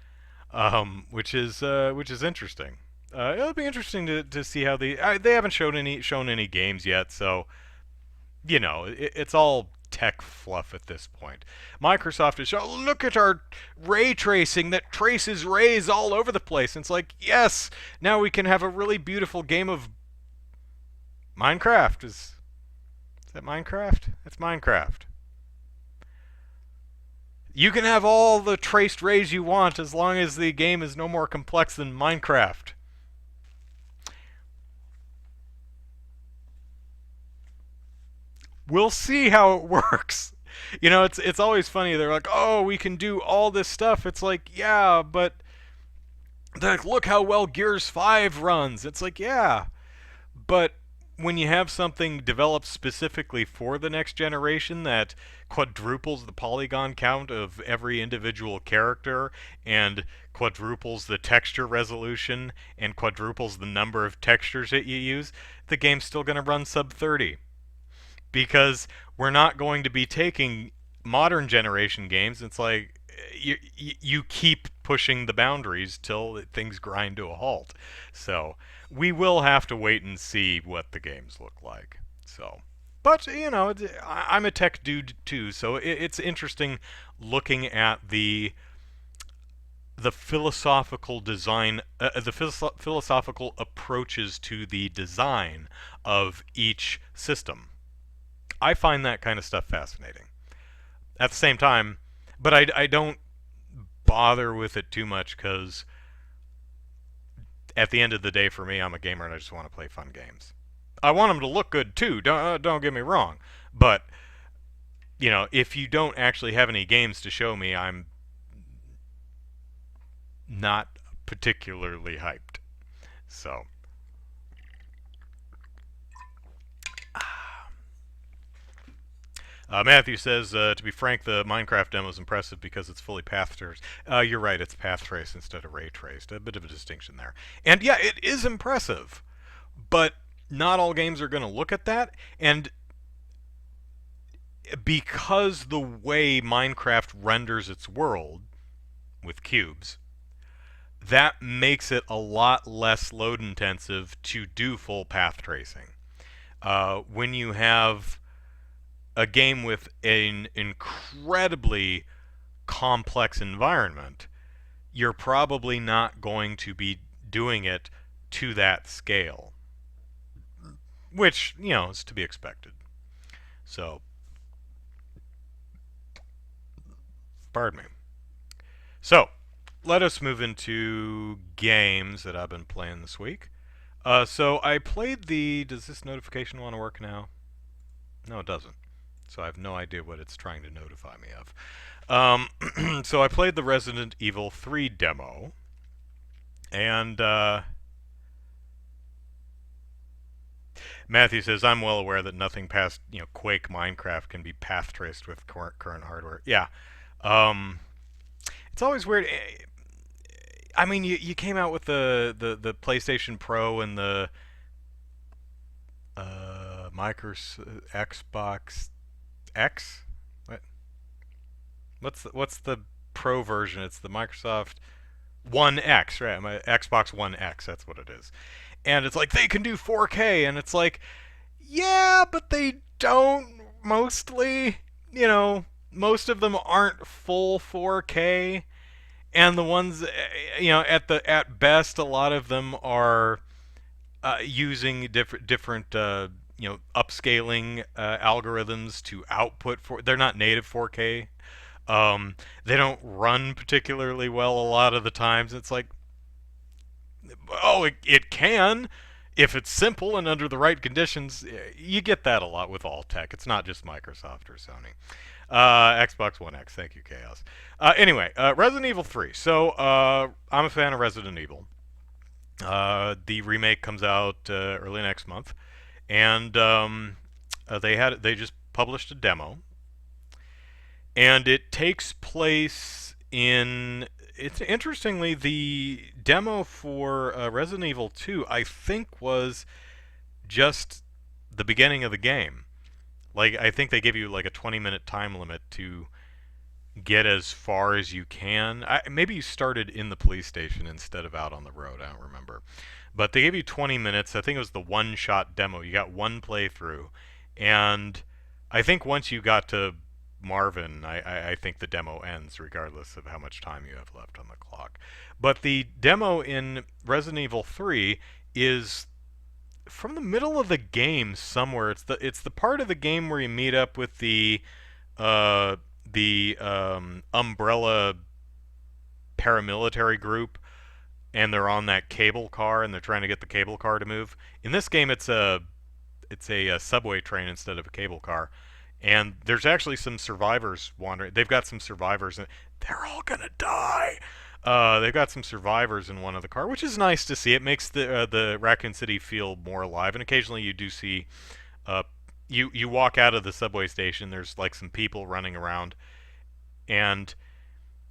which is interesting. It'll be interesting to see how they haven't shown any games yet, so it's all tech fluff at this point. Microsoft is showing, look at our ray tracing that traces rays all over the place. And it's like, yes, now we can have a really beautiful game of Minecraft. Is that Minecraft? That's Minecraft. You can have all the traced rays you want as long as the game is no more complex than Minecraft. We'll see how it works. It's always funny. They're like, "Oh, we can do all this stuff." It's like, "Yeah, but like, look how well Gears 5 runs." It's like, "Yeah, but when you have something developed specifically for the next generation that quadruples the polygon count of every individual character and quadruples the texture resolution and quadruples the number of textures that you use, the game's still going to run sub 30 because we're not going to be taking modern generation games. It's like you keep pushing the boundaries till things grind to a halt. So we will have to wait and see what the games look like. So, but I'm a tech dude too, so it's interesting looking at the philosophical design, philosophical approaches to the design of each system. I find that kind of stuff fascinating. At the same time, but I don't bother with it too much because at the end of the day, for me, I'm a gamer and I just want to play fun games. I want them to look good too. Don't get me wrong, but if you don't actually have any games to show me, I'm not particularly hyped. So Matthew says, to be frank, the Minecraft demo is impressive because it's fully path traced. You're right, it's path traced instead of ray traced. A bit of a distinction there. And yeah, it is impressive, but not all games are going to look at that. And because the way Minecraft renders its world with cubes, that makes it a lot less load intensive to do full path tracing. When you have a game with an incredibly complex environment, you're probably not going to be doing it to that scale, which, is to be expected. So, pardon me. So, let us move into games that I've been playing this week. So I played the. Does this notification want to work now? No, it doesn't. So I have no idea what it's trying to notify me of. So I played the Resident Evil 3 demo, and Matthew says, I'm well aware that nothing past Quake Minecraft can be path traced with current hardware. Yeah. Um, it's always weird. I mean, you came out with the PlayStation Pro and the Microsoft Xbox X. What? What's the Pro version? It's the Microsoft One X, right? My Xbox One X. That's what it is. And it's like they can do 4K, and it's like, yeah, but they don't. Mostly, most of them aren't full 4K, and the ones, at best, a lot of them are using different upscaling algorithms to output for. They're not native 4K. They don't run particularly well a lot of the times. It's like, oh, it can if it's simple and under the right conditions. You get that a lot with all tech. It's not just Microsoft or Sony. Xbox One X. Thank you, Chaos. Anyway, Resident Evil 3. So I'm a fan of Resident Evil. The remake comes out early next month, and they just published a demo, and it takes place in. It's interestingly the demo for Resident Evil 2. I think was just the beginning of the game. Like I think they give you like a 20-minute time limit to get as far as you can. Maybe you started in the police station instead of out on the road. I don't remember. But they gave you 20 minutes. I think it was the one-shot demo. You got one playthrough. And I think once you got to Marvin, I think the demo ends regardless of how much time you have left on the clock. But the demo in Resident Evil 3 is from the middle of the game somewhere. It's the part of the game where you meet up with uh, the Umbrella paramilitary group, and they're on that cable car, and they're trying to get the cable car to move. In this game, it's a subway train instead of a cable car, and there's actually some survivors wandering. They've got some survivors, and they're all gonna die. They've got some survivors in one of the car, which is nice to see. It makes the Raccoon City feel more alive, and occasionally you do see uh, you walk out of the subway station. There's like some people running around, and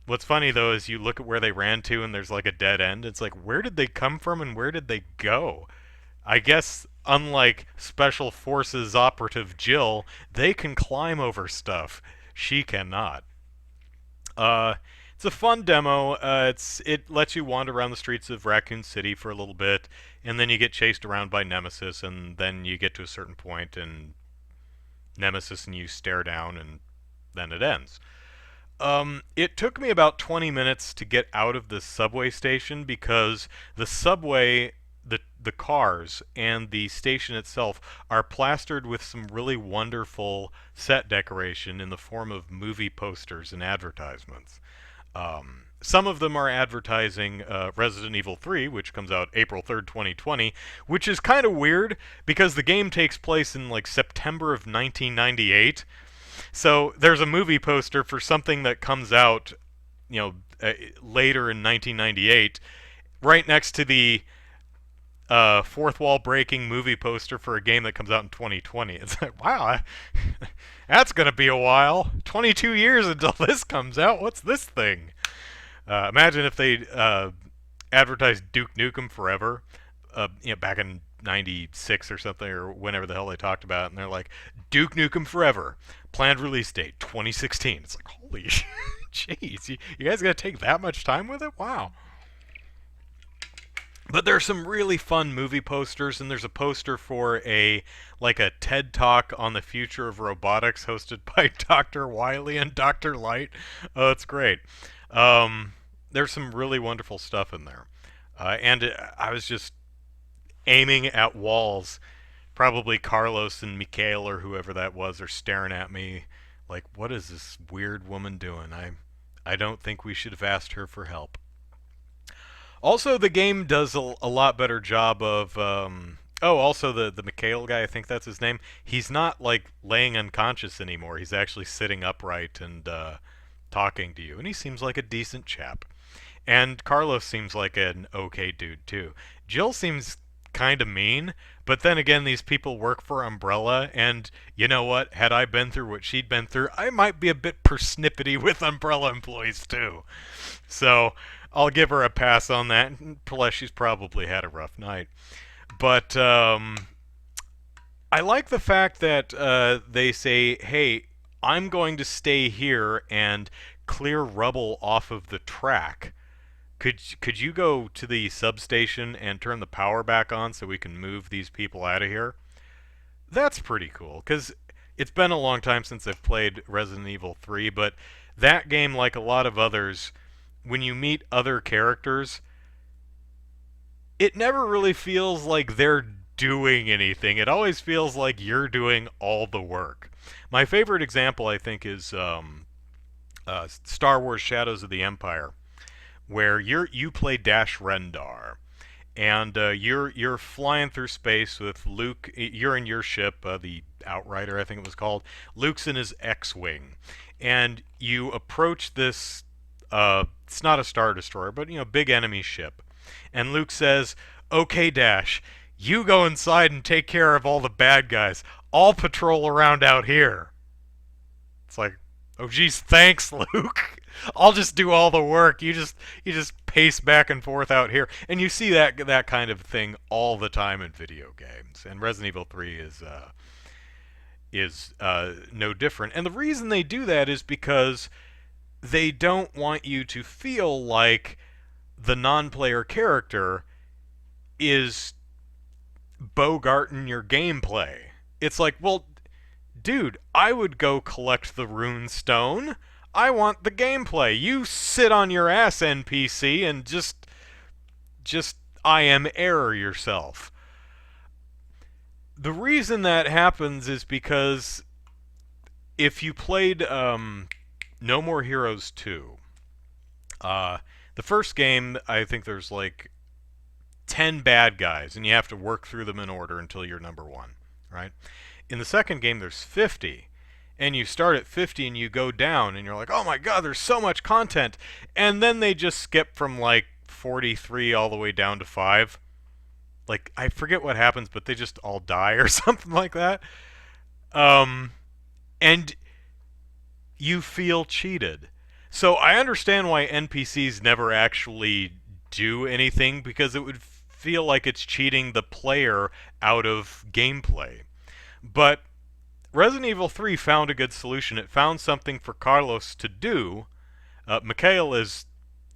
what's funny though is you look at where they ran to, and there's like a dead end. It's like, where did they come from and where did they go? I guess unlike Special Forces operative Jill, they can climb over stuff. She cannot. Uh, it's a fun demo. It lets you wander around the streets of Raccoon City for a little bit, and then you get chased around by Nemesis, and then you get to a certain point, and Nemesis and you stare down, and then it ends. It took me about 20 minutes to get out of the subway station because the subway, the cars, and the station itself are plastered with some really wonderful set decoration in the form of movie posters and advertisements. Some of them are advertising Resident Evil 3, which comes out April 3rd, 2020, which is kind of weird because the game takes place in like September of 1998. So there's a movie poster for something that comes out, later in 1998, right next to the fourth wall breaking movie poster for a game that comes out in 2020. It's like, wow, that's gonna be a while. 22 years until this comes out. What's this thing? Imagine if they advertised Duke Nukem Forever, back in '96 or something, or whenever the hell they talked about it, and they're like, Duke Nukem Forever, planned release date 2016. It's like, holy jeez, you guys gotta take that much time with it? Wow. But there's some really fun movie posters, and there's a poster for a TED Talk on the future of robotics hosted by Dr. Wiley and Dr. Light. Oh, it's great. There's some really wonderful stuff in there. And I was just aiming at walls. Probably Carlos and Mikhail or whoever that was are staring at me like, what is this weird woman doing? I don't think we should have asked her for help. Also, the game does a lot better job of. Oh, also the Mikhail guy, I think that's his name. He's not like laying unconscious anymore. He's actually sitting upright and talking to you, and he seems like a decent chap. And Carlos seems like an okay dude too. Jill seems kind of mean, but then again, these people work for Umbrella, and you know what? Had I been through what she'd been through, I might be a bit persnippety with Umbrella employees too. So I'll give her a pass on that. Plus, she's probably had a rough night. But I like the fact that they say, "Hey, I'm going to stay here and clear rubble off of the track. Could you go to the substation and turn the power back on so we can move these people out of here?" That's pretty cool because it's been a long time since I've played Resident Evil 3, but that game, like a lot of others, when you meet other characters, it never really feels like they're doing anything. It always feels like you're doing all the work. My favorite example, I think, is Star Wars: Shadows of the Empire, where you play Dash Rendar, and you're flying through space with Luke. You're in your ship, the Outrider, I think it was called. Luke's in his X-wing, and you approach this. It's not a star destroyer, but big enemy ship. And Luke says, "Okay, Dash, you go inside and take care of all the bad guys. I'll patrol around out here." It's like, oh geez, thanks, Luke. I'll just do all the work. You just pace back and forth out here, and you see that kind of thing all the time in video games. And Resident Evil 3 is no different. And the reason they do that is because they don't want you to feel like the non-player character is bogarting your gameplay. It's like, well, dude, I would go collect the rune stone. I want the gameplay. You sit on your ass, NPC, and just I am error yourself. The reason that happens is because if you played No More Heroes 2, the first game, I think there's like 10 bad guys, and you have to work through them in order until you're number one, right? In the second game, there's 50, and you start at 50 and you go down, and you're like, oh my god, there's so much content. And then they just skip from like 43 all the way down to 5. Like, I forget what happens, but they just all die or something like that. And you feel cheated. So I understand why NPCs never actually do anything, because it would feel like it's cheating the player out of gameplay. But Resident Evil 3 found a good solution. It found something for Carlos to do. Mikhail is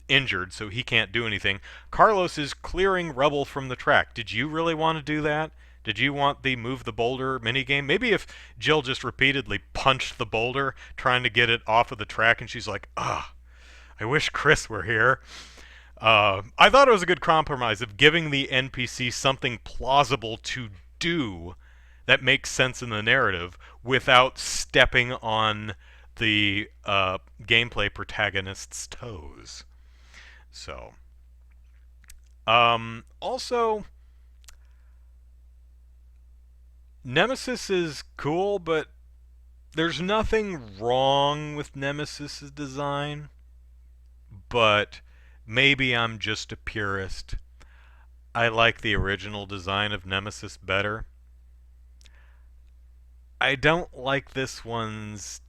injured, so he can't do anything. Carlos is clearing rubble from the track. Did you really want to do that? Did you want the move the boulder minigame? Maybe if Jill just repeatedly punched the boulder trying to get it off of the track, and she's like, I wish Chris were here. I thought it was a good compromise of giving the NPC something plausible to do that makes sense in the narrative without stepping on the gameplay protagonist's toes. So, also, Nemesis is cool, but there's nothing wrong with Nemesis's design. But maybe I'm just a purist. I like the original design of Nemesis better. I don't like this one's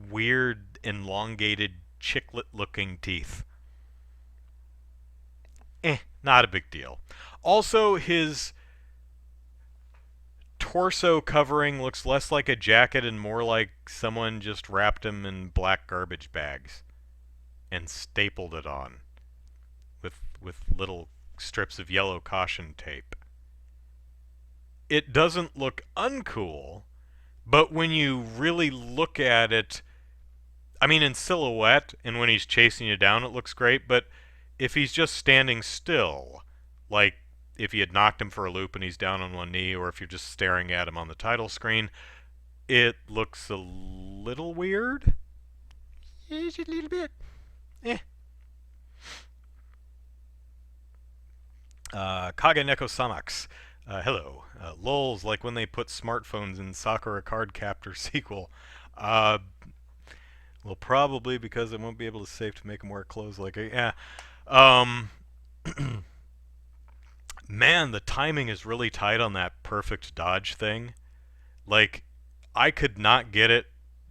weird, elongated, chiclet-looking teeth. Not a big deal. Also, his torso covering looks less like a jacket and more like someone just wrapped him in black garbage bags and stapled it on with little strips of yellow caution tape. It doesn't look uncool, but when you really look at it, I mean, in silhouette and when he's chasing you down, it looks great, but if he's just standing still, like if you had knocked him for a loop and he's down on one knee, or if you're just staring at him on the title screen, it looks a little weird. Just a little bit. Kage Neko Samax. Hello. Lulz, like when they put smartphones in Sakura Card Captor sequel. Uh, well, probably because I won't be able to save to make them wear clothes like it. Yeah. Um, man, the timing is really tight on that perfect dodge thing. Like, I could not get it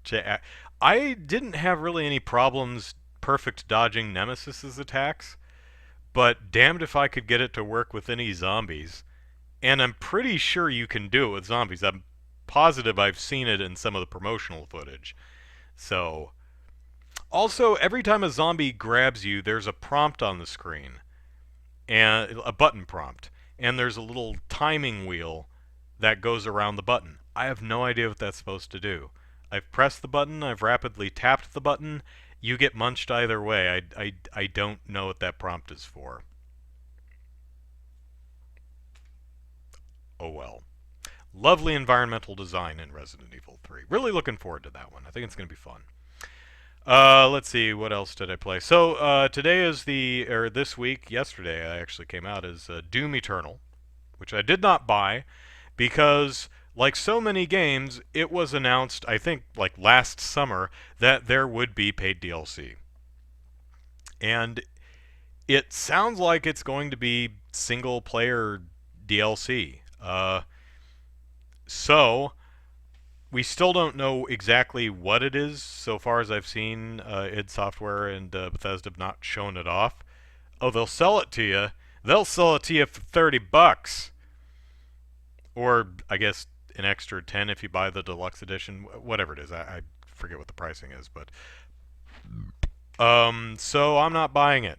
to. I didn't have really any problems perfect dodging Nemesis's attacks, but damned if I could get it to work with any zombies. And I'm pretty sure you can do it with zombies. I'm positive I've seen it in some of the promotional footage. So, also, every time a zombie grabs you, there's a prompt on the screen, and a button prompt, and there's a little timing wheel that goes around the button. I have no idea what that's supposed to do. I've pressed the button, I've rapidly tapped the button, you get munched either way. I don't know what that prompt is for. Oh well. Lovely environmental design in Resident Evil 3. Really looking forward to that one. I think it's going to be fun. Let's see, what else did I play? So, today is this week, yesterday I actually came out as Doom Eternal, which I did not buy because, like so many games, it was announced, I think, like last summer, that there would be paid DLC. And it sounds like it's going to be single player DLC. So, we still don't know exactly what it is. So far as I've seen, id Software and Bethesda have not shown it off. Oh, they'll sell it to you. They'll sell it to you for $30, or I guess an extra 10 if you buy the deluxe edition. Whatever it is, I forget what the pricing is, but so I'm not buying it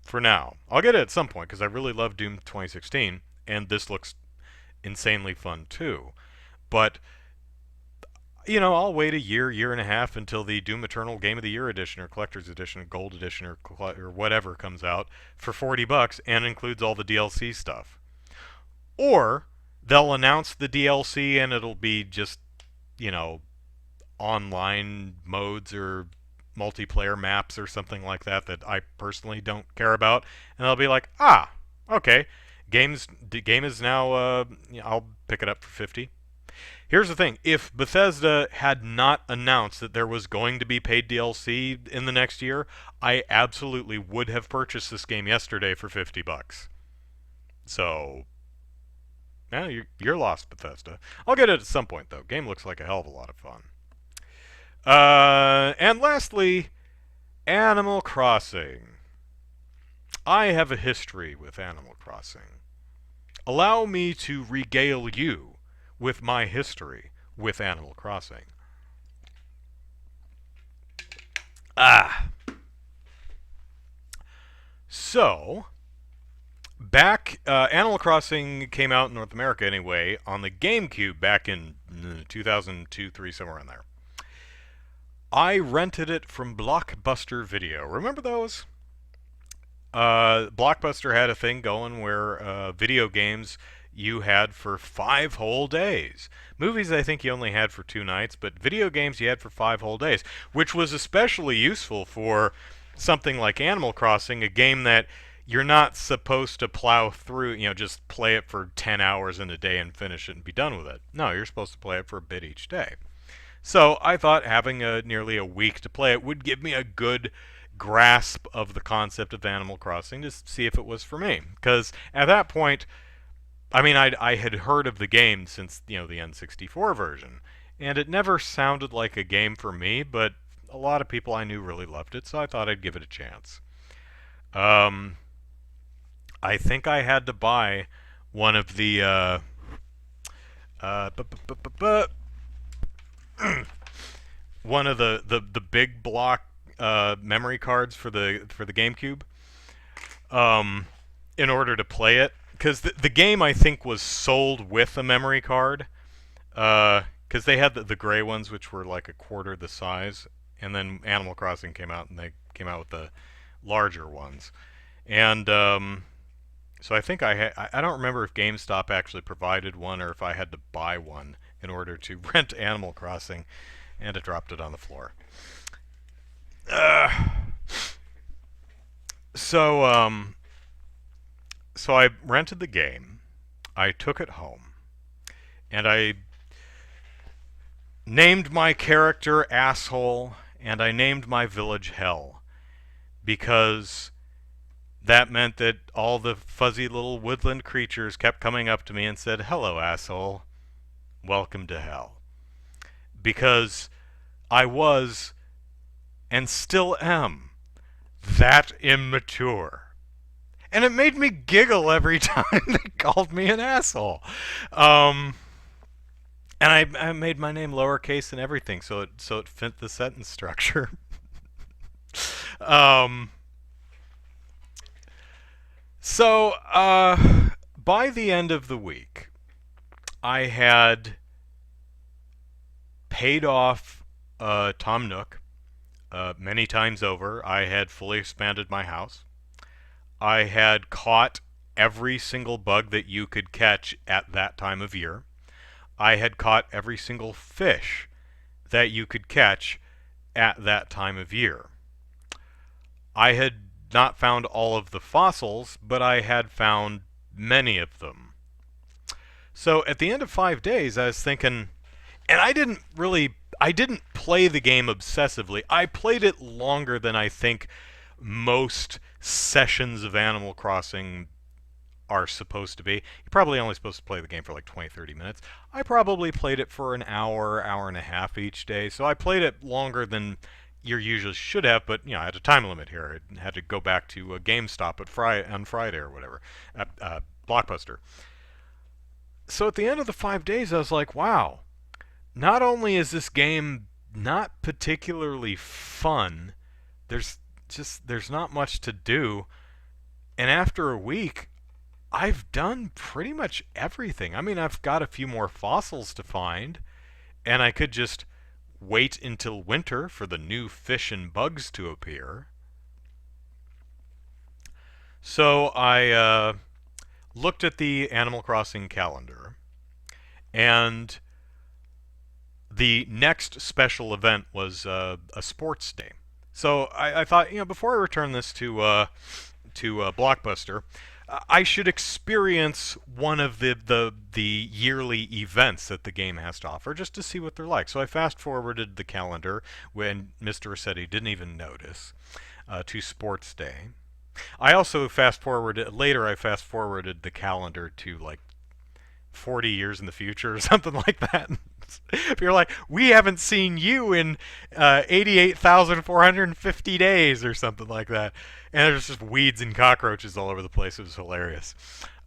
for now. I'll get it at some point because I really love Doom 2016, and this looks insanely fun too. But I'll wait a year and a half until the Doom Eternal Game of the Year edition or Collector's Edition or Gold Edition or whatever comes out for $40 and includes all the DLC stuff. Or they'll announce the DLC and it'll be just, online modes or multiplayer maps or something like that I personally don't care about. And they'll be like, okay, the game is now, I'll pick it up for 50. Here's the thing. If Bethesda had not announced that there was going to be paid DLC in the next year, I absolutely would have purchased this game yesterday for $50. So, yeah, you're lost, Bethesda. I'll get it at some point, though. Game looks like a hell of a lot of fun. And lastly, Animal Crossing. I have a history with Animal Crossing. Allow me to regale you with my history with Animal Crossing. So, Animal Crossing came out in North America anyway, on the GameCube back in 2002, 3, somewhere in there. I rented it from Blockbuster Video. Remember those? Blockbuster had a thing going where video games you had for 5 whole days. Movies, I think you only had for 2 nights, but video games you had for 5 whole days, which was especially useful for something like Animal Crossing, a game that you're not supposed to plow through, just play it for 10 hours in a day and finish it and be done with it. No, you're supposed to play it for a bit each day. So I thought having nearly a week to play it would give me a good grasp of the concept of Animal Crossing to see if it was for me. Because at that point, I had heard of the game since, the N64 version, and it never sounded like a game for me, but a lot of people I knew really loved it, so I thought I'd give it a chance. I think I had to buy one of the, one of the big block memory cards for the GameCube, in order to play it. Because the game, I think, was sold with a memory card. Because they had the gray ones, which were like a quarter the size. And then Animal Crossing came out, and they came out with the larger ones. And so I think I don't remember if GameStop actually provided one or if I had to buy one in order to rent Animal Crossing. And it dropped it on the floor. So, So I rented the game, I took it home, and I named my character Asshole, and I named my village Hell, because that meant that all the fuzzy little woodland creatures kept coming up to me and said, "Hello, asshole. Welcome to hell." Because I was, and still am, that immature. And it made me giggle every time they called me an asshole. Um, and I made my name lowercase and everything, so it fit the sentence structure. um, so by the end of the week, I had paid off Tom Nook many times over. I had fully expanded my house. I had caught every single bug that you could catch at that time of year. I had caught every single fish that you could catch at that time of year. I had not found all of the fossils, but I had found many of them. So at the end of 5 days, I was thinking, and I didn't play the game obsessively. I played it longer than I think most sessions of Animal Crossing are supposed to be. You're probably only supposed to play the game for like 20, 30 minutes. I probably played it for an hour, hour and a half each day. So I played it longer than you usually should have, but I had a time limit here. I had to go back to a GameStop on Friday or whatever, Blockbuster. So at the end of the 5 days, I was like, wow, not only is this game not particularly fun, there's there's not much to do, and after a week, I've done pretty much everything. I mean, I've got a few more fossils to find, and I could just wait until winter for the new fish and bugs to appear. So I looked at the Animal Crossing calendar, and the next special event was a sports day. So I thought, before I return this to Blockbuster, I should experience one of the yearly events that the game has to offer, just to see what they're like. So I fast forwarded the calendar when Mr. Rossetti didn't even notice to Sports Day. I also I fast forwarded the calendar to like 40 years in the future or something like that. If you're like, we haven't seen you in 88,450 days or something like that. And there's just weeds and cockroaches all over the place. It was hilarious.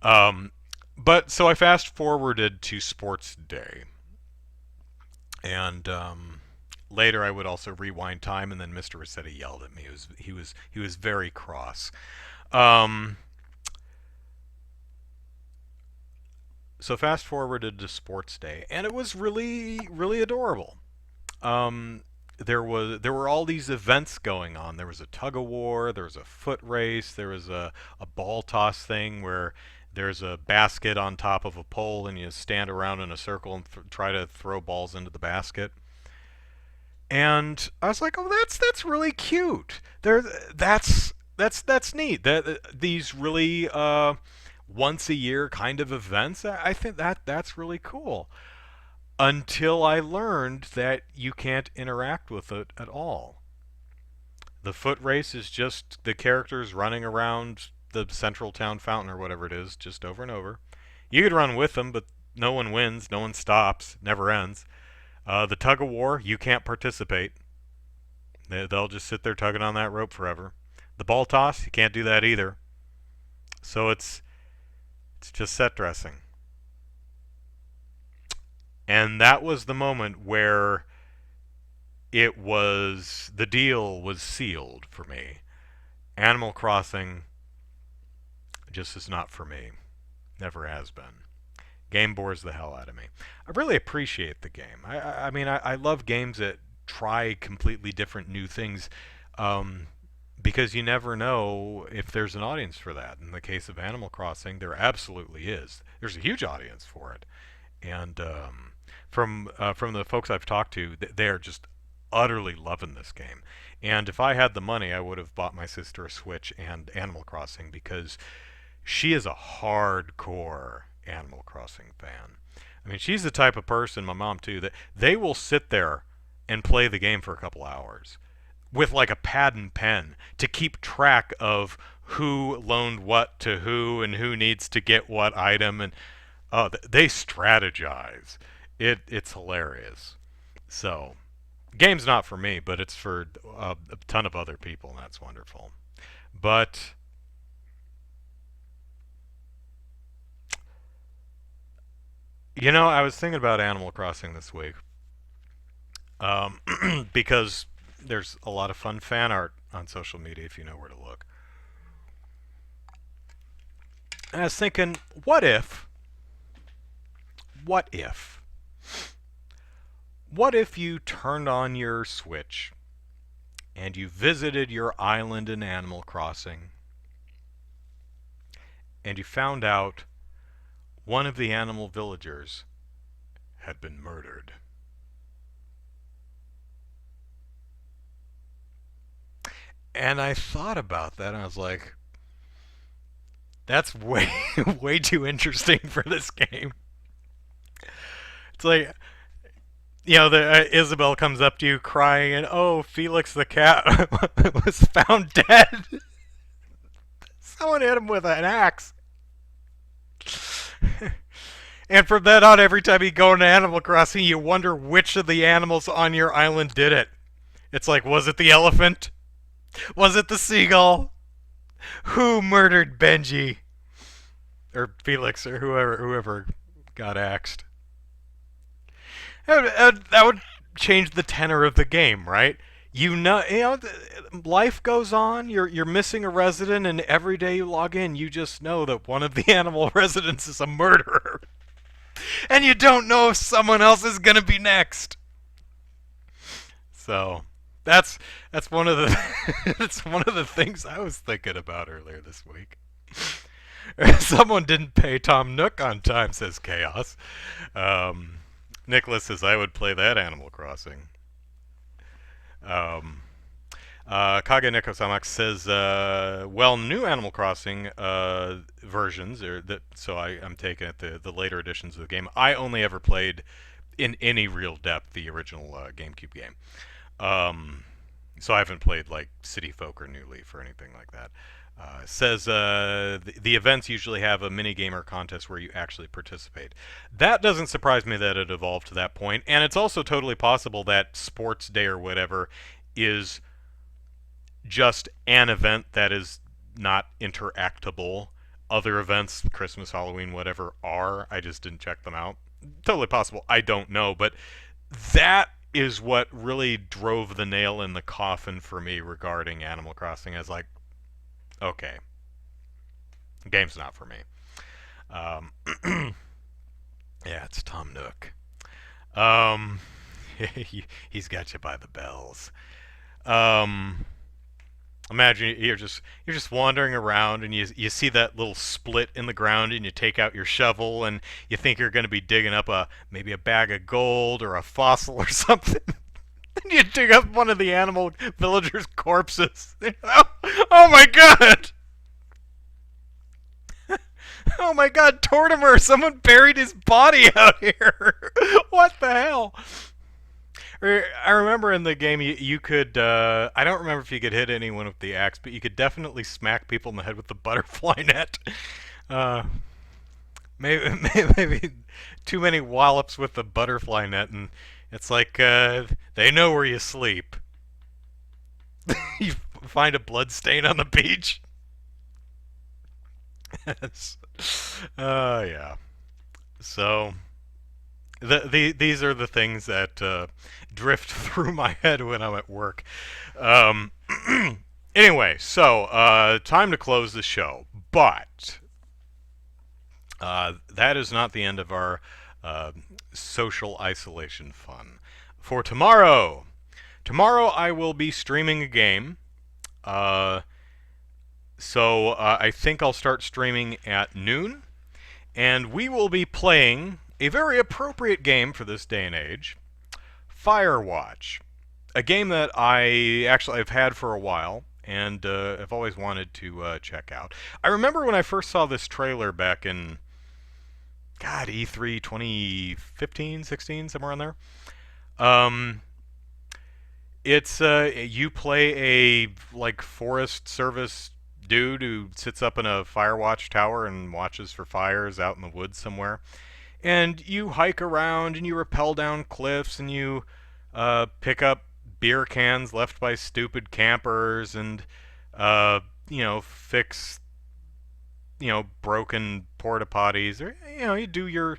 Um, but so I fast forwarded to Sports Day. And later I would also rewind time, and then Mr. Rossetti yelled at me. He was very cross. Um, so fast forwarded to Sports Day, and it was really really adorable. There were all these events going on. There was a tug of war, there was a foot race, there was a ball toss thing where there's a basket on top of a pole and you stand around in a circle and try to throw balls into the basket. And I was like, "Oh, that's really cute. There, that's neat. These really once a year kind of events. I think that's really cool." Until I learned that you can't interact with it at all. The foot race is just the characters running around the central town fountain or whatever it is, just over and over. You could run with them, but no one wins, no one stops, never ends. The tug of war, you can't participate. They'll just sit there tugging on that rope forever. The ball toss, you can't do that either. So it's just set dressing. And that was the moment where the deal was sealed for me. Animal Crossing just is not for me. Never has been. Game bores the hell out of me. I really appreciate the game. I mean, I love games that try completely different new things, um, because you never know if there's an audience for that. In the case of Animal Crossing, there absolutely is. There's a huge audience for it, and from the folks I've talked to, they're just utterly loving this game. And if I had the money, I would have bought my sister a Switch and Animal Crossing, because she is a hardcore Animal Crossing fan. I mean, she's the type of person, my mom too, that they will sit there and play the game for a couple hours with like a pad and pen to keep track of who loaned what to who and who needs to get what item, and they strategize. It's hilarious. So, game's not for me, but it's for a ton of other people, and that's wonderful. But I was thinking about Animal Crossing this week, um, because there's a lot of fun fan art on social media if you know where to look. And I was thinking, what if, what if you turned on your Switch and you visited your island in Animal Crossing and you found out one of the animal villagers had been murdered? And I thought about that and I was like, that's way way too interesting for this game. It's like, the Isabel comes up to you crying, and oh, Felix the cat was found dead. Someone hit him with an axe. And from then on, every time you go into Animal Crossing, you wonder which of the animals on your island did it. It's like, was it the elephant? Was it the seagull? Who murdered Benji? Or Felix, or whoever got axed. That would change the tenor of the game, right? Life goes on. You're missing a resident, and every day you log in, you just know that one of the animal residents is a murderer, and you don't know if someone else is gonna be next. So that's one of the that's one of the things I was thinking about earlier this week. Someone didn't pay Tom Nook on time, says Chaos. Nicholas says I would play that Animal Crossing. Um, Kage Neko Samak says, well, new Animal Crossing versions, so I'm taking it the later editions of the game. I only ever played in any real depth the original GameCube game. So I haven't played like City Folk or New Leaf or anything like that. Says the events usually have a mini game or contest where you actually participate. That doesn't surprise me that it evolved to that point, and it's also totally possible that Sports Day or whatever is just an event that is not interactable. Other events, Christmas, Halloween, whatever, are. I just didn't check them out. Totally possible. I don't know, but that is what really drove the nail in the coffin for me regarding Animal Crossing. As like, okay, game's not for me. Um, yeah, it's Tom Nook. Um, he's got you by the bells. Um, Imagine you're just wandering around and you see that little split in the ground and you take out your shovel and you think you're going to be digging up maybe a bag of gold or a fossil or something. Then you dig up one of the animal villagers' corpses. Oh my god! Oh my god, Tortimer! Someone buried his body out here! What the hell? I remember in the game you could, I don't remember if you could hit anyone with the axe, but you could definitely smack people in the head with the butterfly net. Uh, maybe too many wallops with the butterfly net, and it's like, they know where you sleep. You find a blood stain on the beach. Yes. Yeah. So, these are the things that drift through my head when I'm at work. Um, anyway, so time to close the show. But that is not the end of our social isolation fun. For tomorrow, I will be streaming a game. So I think I'll start streaming at noon. And we will be playing a very appropriate game for this day and age, Firewatch. A game that I've had for a while, and I've always wanted to check out. I remember when I first saw this trailer back in God E3 2015, 16, somewhere on there. Um, it's you play a like Forest Service dude who sits up in a fire watch tower and watches for fires out in the woods somewhere. And you hike around and you rappel down cliffs and you pick up beer cans left by stupid campers and uh, fix broken porta potties, or you do your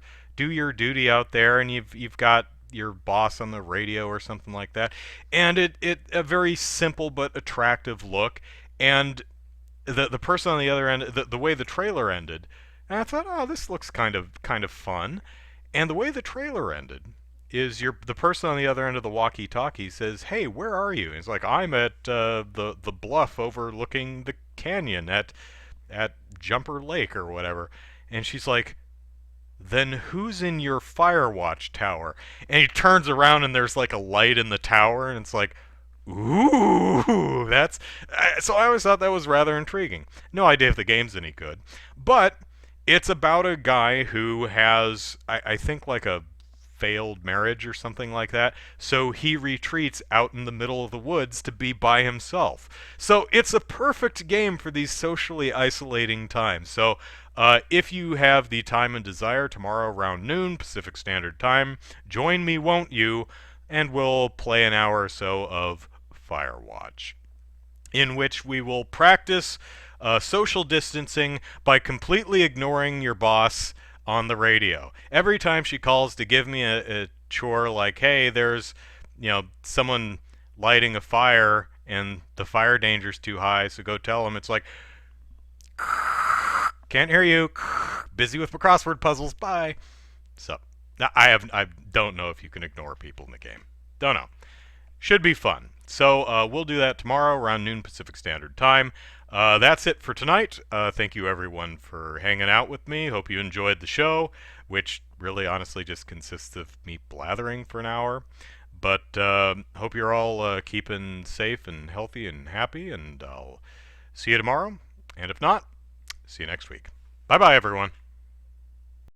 duty out there, and you've got your boss on the radio or something like that, and it a very simple but attractive look, and the person on the other end, the way the trailer ended, and I thought, oh, this looks kind of fun, and the way the trailer ended is the person on the other end of the walkie-talkie says, "Hey, where are you?" And it's like, "I'm at the bluff overlooking the canyon at Jumper Lake or whatever." And she's like, "Then who's in your Firewatch tower?" And he turns around and there's like a light in the tower, and it's like, ooh, that's so I always thought that was rather intriguing. No idea if the game's any good, but it's about a guy who has, I think, like a failed marriage or something like that. So he retreats out in the middle of the woods to be by himself. So it's a perfect game for these socially isolating times. So if you have the time and desire, tomorrow around noon Pacific Standard Time, join me, won't you? And we'll play an hour or so of Firewatch, in which we will practice social distancing by completely ignoring your boss on the radio. Every time she calls to give me a chore, like, hey, there's someone lighting a fire and the fire danger's too high, so go tell them. It's like, can't hear you, busy with my crossword puzzles, bye. So I don't know if you can ignore people in the game. Don't know. Should be fun. So we'll do that tomorrow around noon Pacific Standard Time. That's it for tonight. Thank you, everyone, for hanging out with me. Hope you enjoyed the show, which really honestly just consists of me blathering for an hour. But hope you're all keeping safe and healthy and happy, and I'll see you tomorrow. And if not, see you next week. Bye-bye, everyone.